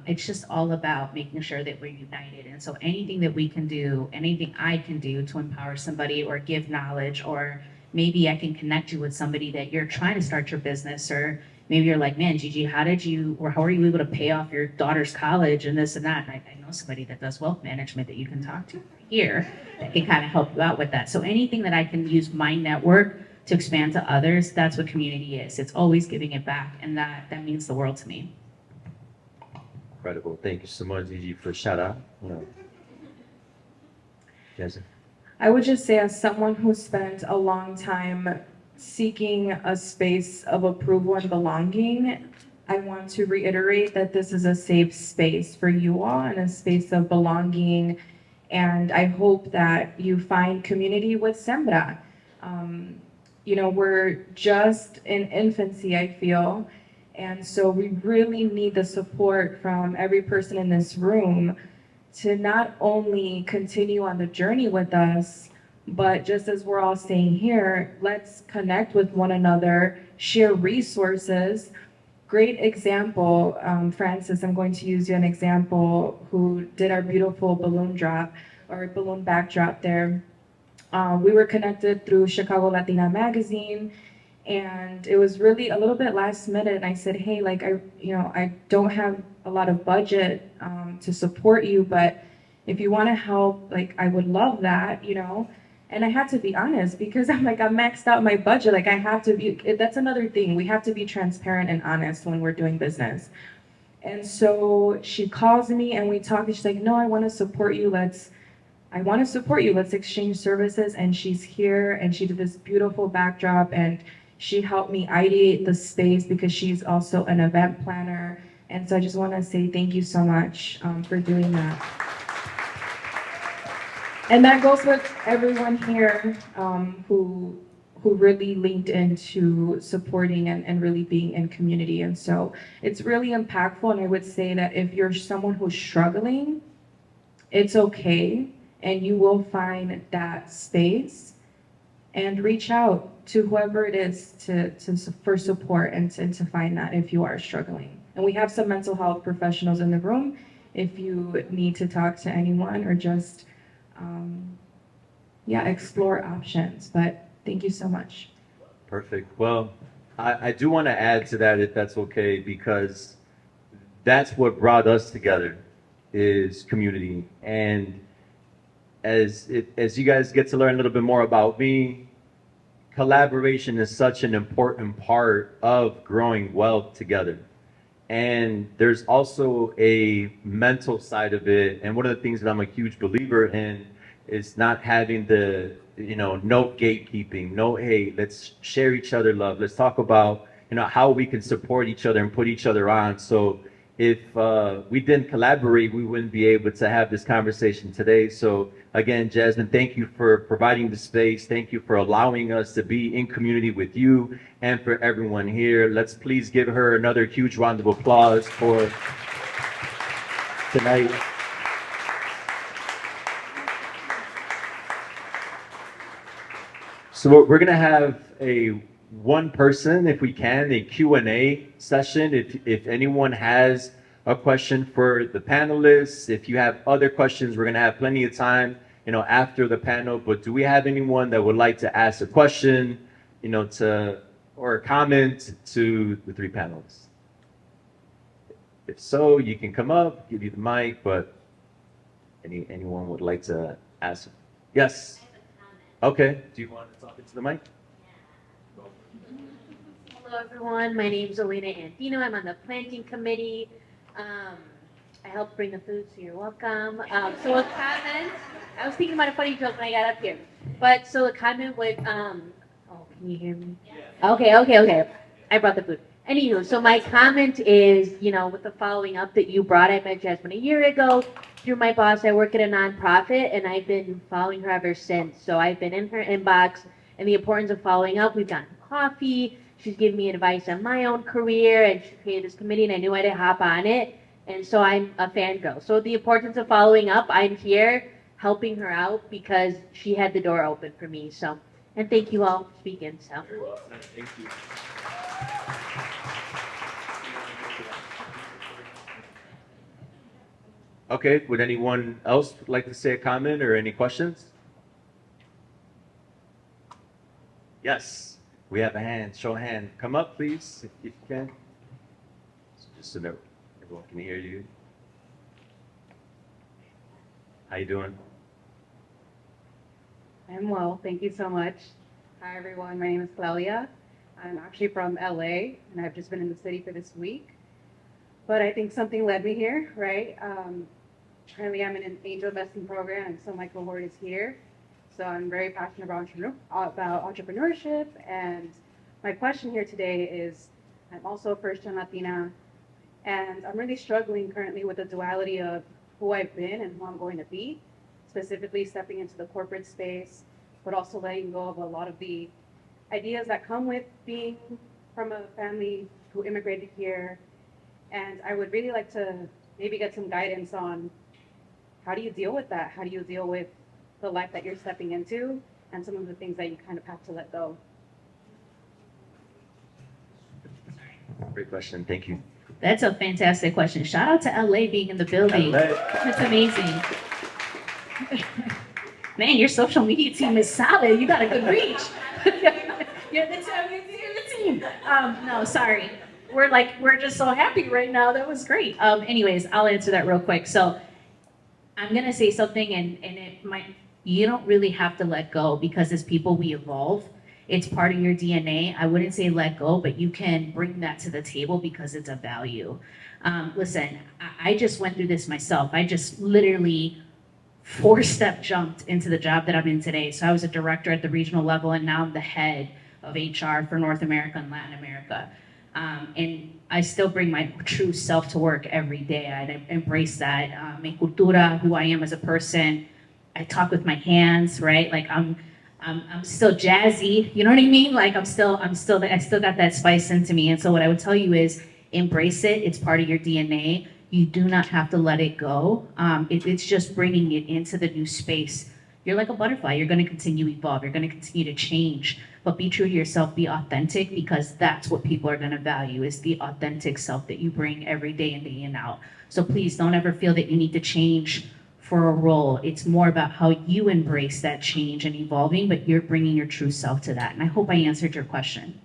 It's just all about making sure that we're united. And so anything that we can do, anything I can do to empower somebody or give knowledge, or maybe I can connect you with somebody that you're trying to start your business, or maybe you're like, man, Gigi, how are you able to pay off your daughter's college and this and that? And I know somebody that does wealth management that you can talk to here that can kind of help you out with that. So anything that I can use my network to expand to others, that's what community is. It's always giving it back, and that means the world to me. Incredible. Thank you so much, Gigi, for shout out. Jesse? I would just say, as someone who spent a long time seeking a space of approval and belonging, I want to reiterate that this is a safe space for you all and a space of belonging. And I hope that you find community with Sembra. We're just in infancy, I feel. And so we really need the support from every person in this room to not only continue on the journey with us, but just as we're all staying here, let's connect with one another, share resources. Great example, Francis, I'm going to use you an example, who did our beautiful balloon drop or balloon backdrop there. We were connected through Chicago Latina magazine, and it was really a little bit last minute. And I said, hey, like I don't have a lot of budget to support you, but if you want to help, like I would love that, you know. And I had to be honest because I'm like, I maxed out my budget. Like I have to be. That's another thing. We have to be transparent and honest when we're doing business. And so she calls me and we talk. And she's like, no, I want to support you. I want to support you. Let's exchange services. And she's here and she did this beautiful backdrop and she helped me ideate the space because she's also an event planner. And so I just want to say thank you so much for doing that. And that goes with everyone here who really linked into supporting and really being in community. And so it's really impactful. And I would say that if you're someone who's struggling, it's okay. And you will find that space and reach out to whoever it is for support and to find that if you are struggling. And we have some mental health professionals in the room if you need to talk to anyone or just explore options. But thank you so much. Perfect. Well, I do want to add to that, if that's okay, because that's what brought us together is community. And as you guys get to learn a little bit more about me, collaboration is such an important part of growing wealth together. And there's also a mental side of it. And one of the things that I'm a huge believer in is not having the, no gatekeeping, no, hey, let's share each other love. Let's talk about, how we can support each other and put each other on. So if we didn't collaborate, we wouldn't be able to have this conversation today. So again, Jasmine, thank you for providing the space. Thank you for allowing us to be in community with you and for everyone here. Let's please give her another huge round of applause for tonight. So we're gonna have a one person, if we can, a Q&A session. If anyone has a question for the panelists, if you have other questions, we're gonna have plenty of time, after the panel. But do we have anyone that would like to ask a question, or a comment to the three panelists? If so, you can come up, give you the mic, but anyone would like to ask? Yes. Okay. Do you want to talk into the mic? Hello, everyone. My name is Elena Andino. I'm on the planting committee. I helped bring the food, so you're welcome. So a comment, I was thinking about a funny joke when I got up here. But so the comment would, can you hear me? Yeah. Okay. I brought the food. Anywho, so my comment is, with the following up that you brought, I met Jasmine a year ago. Through my boss, I work at a nonprofit, and I've been following her ever since. So I've been in her inbox, and the importance of following up. We've gotten coffee. She's given me advice on my own career, and she created this committee, and I knew I had to hop on it. And so I'm a fangirl. So the importance of following up, I'm here helping her out because she had the door open for me. So, and thank you all for speaking. So. Thank you. Okay, would anyone else like to say a comment or any questions? Yes, we have a hand, show a hand. Come up, please, if you can. Just so that everyone can hear you. How you doing? I'm well, thank you so much. Hi everyone, my name is Claudia. I'm actually from LA and I've just been in the city for this week. But I think something led me here, right? Currently I'm in an angel investing program and so my cohort is here. So I'm very passionate about entrepreneurship, and my question here today is, I'm also a first-gen Latina, and I'm really struggling currently with the duality of who I've been and who I'm going to be, specifically stepping into the corporate space, but also letting go of a lot of the ideas that come with being from a family who immigrated here. And I would really like to maybe get some guidance on how do you deal with that? How do you deal with the life that you're stepping into and some of the things that you kind of have to let go? Great question. Thank you. That's a fantastic question. Shout out to LA being in the building. LA. That's amazing. Man, your social media team is solid. You got a good reach. You're the team. No, sorry. We're just so happy right now. That was great. Anyways, I'll answer that real quick. So I'm gonna say something, and it might, you don't really have to let go, because as people we evolve. It's part of your DNA. I wouldn't say let go, but you can bring that to the table because it's a value. Listen, I just went through this myself. I just literally 4-step jumped into the job that I'm in today. So I was a director at the regional level, and now I'm the head of HR for North America and Latin America. And I still bring my true self to work every day. I embrace that. Mi cultura, who I am as a person. I talk with my hands, right? Like I'm still jazzy, you know what I mean? Like I still got that spice into me. And so what I would tell you is embrace it. It's part of your DNA. You do not have to let it go. It's just bringing it into the new space. You're like a butterfly. You're going to continue to evolve. You're going to continue to change, but be true to yourself, be authentic, because that's what people are going to value, is the authentic self that you bring every day in, day in, out. So please don't ever feel that you need to change for a role. It's more about how you embrace that change and evolving, but you're bringing your true self to that. And I hope I answered your question.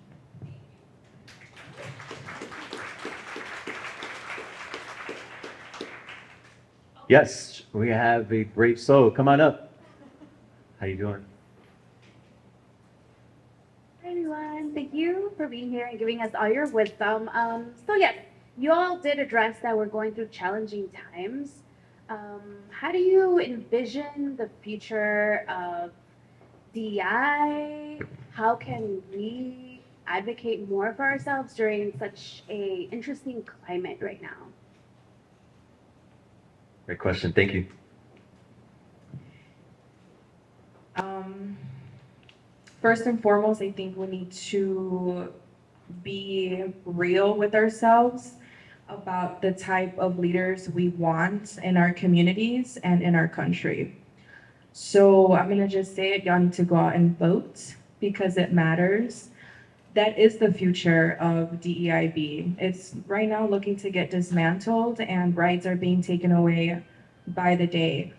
Yes, we have a great soul. Come on up. How you doing? Hi everyone, thank you for being here and giving us all your wisdom. So yes, you all did address that we're going through challenging times. How do you envision the future of DEI? How can we advocate more for ourselves during such a interesting climate right now? Great question. Thank you. First and foremost, I think we need to be real with ourselves about the type of leaders we want in our communities and in our country. So I'm gonna just say it, y'all need to go out and vote because it matters. That is the future of DEIB. It's right now looking to get dismantled, and rights are being taken away by the day.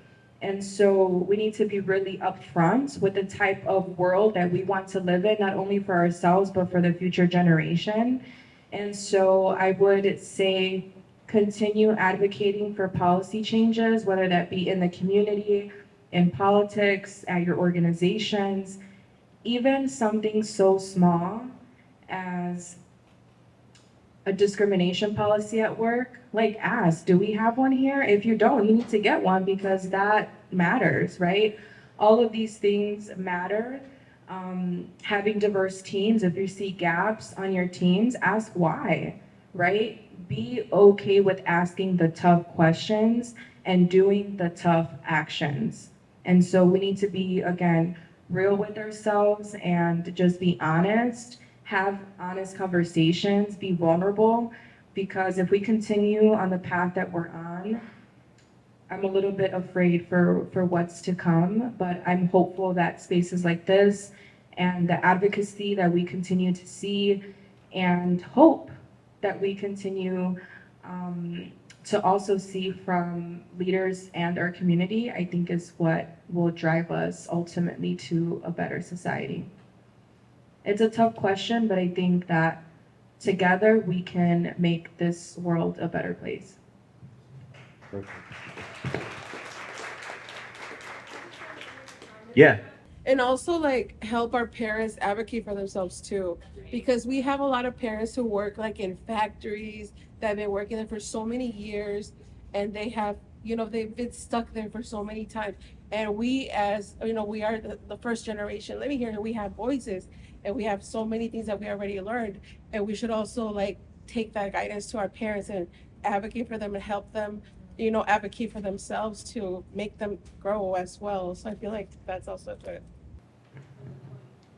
And so we need to be really upfront with the type of world that we want to live in, not only for ourselves, but for the future generation. And so I would say continue advocating for policy changes, whether that be in the community, in politics, at your organizations, even something so small as a discrimination policy at work. Like, ask, do we have one here? If you don't, you need to get one, because that matters, right? All of these things matter. Having diverse teams, if you see gaps on your teams, ask why, right? Be okay with asking the tough questions and doing the tough actions. And so we need to be, again, real with ourselves and just be honest, have honest conversations, be vulnerable, because if we continue on the path that we're on, I'm a little bit afraid for what's to come, but I'm hopeful that spaces like this and the advocacy that we continue to see, and hope that we continue to also see from leaders and our community, I think is what will drive us ultimately to a better society. It's a tough question, but I think that together we can make this world a better place. Yeah. And also like help our parents advocate for themselves too, because we have a lot of parents who work like in factories that have been working there for so many years, and they have, they've been stuck there for so many times. And we, as we are the first generation living here, and we have voices and we have so many things that we already learned, and we should also like take that guidance to our parents and advocate for them and help them advocate for themselves to make them grow as well. So I feel like that's also good.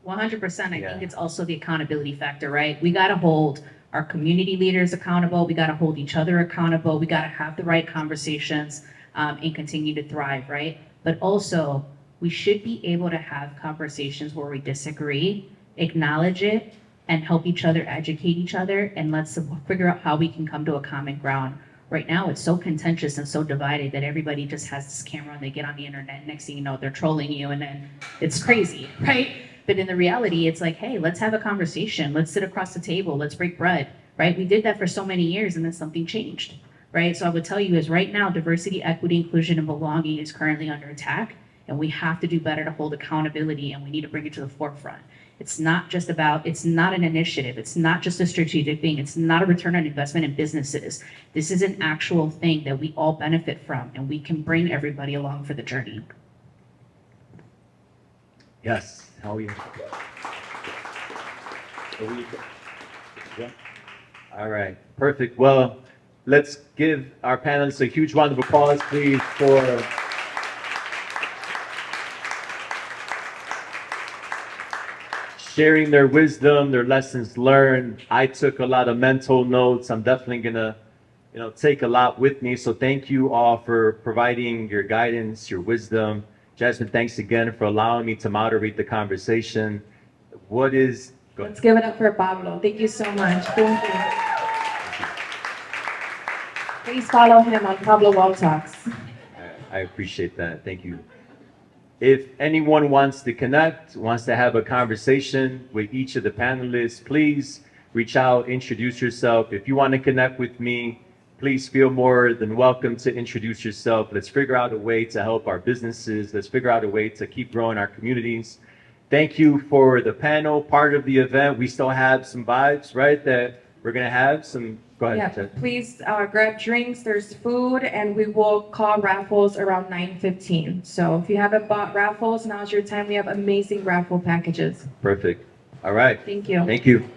100%. I Yeah. think it's also the accountability factor, right? We got to hold our community leaders accountable. We got to hold each other accountable. We got to have the right conversations and continue to thrive, right? But also, we should be able to have conversations where we disagree, acknowledge it, and help each other, educate each other, and let's figure out how we can come to a common ground. Right now, it's so contentious and so divided that everybody just has this camera and they get on the internet. Next thing you know, they're trolling you, and then it's crazy, right? But in the reality, it's like, hey, let's have a conversation. Let's sit across the table. Let's break bread, right? We did that for so many years, and then something changed, right? So I would tell you is right now, diversity, equity, inclusion, and belonging is currently under attack, and we have to do better to hold accountability, and we need to bring it to the forefront. It's not just about, it's not an initiative. It's not just a strategic thing. It's not a return on investment in businesses. This is an actual thing that we all benefit from, and we can bring everybody along for the journey. Yes. How are you? Yeah. All right. Perfect. Well, let's give our panelists a huge round of applause, please, for sharing their wisdom, their lessons learned. I took a lot of mental notes. I'm definitely gonna, take a lot with me. So thank you all for providing your guidance, your wisdom. Jasmine, thanks again for allowing me to moderate the conversation. Let's give it up for Pablo. Thank you so much. Thank you. Please follow him on Pablo Wall Talks. I appreciate that. Thank you. If anyone wants to connect, wants to have a conversation with each of the panelists, please reach out, introduce yourself. If you want to connect with me, please feel more than welcome to introduce yourself. Let's figure out a way to help our businesses. Let's figure out a way to keep growing our communities. Thank you for the panel part of the event. We still have some vibes, right, that we're going to have some. Go ahead. Yeah, Ted. please grab drinks. There's food, and we will call raffles around 9:15. So if you haven't bought raffles, now's your time. We have amazing raffle packages. Perfect. All right. Thank you. Thank you.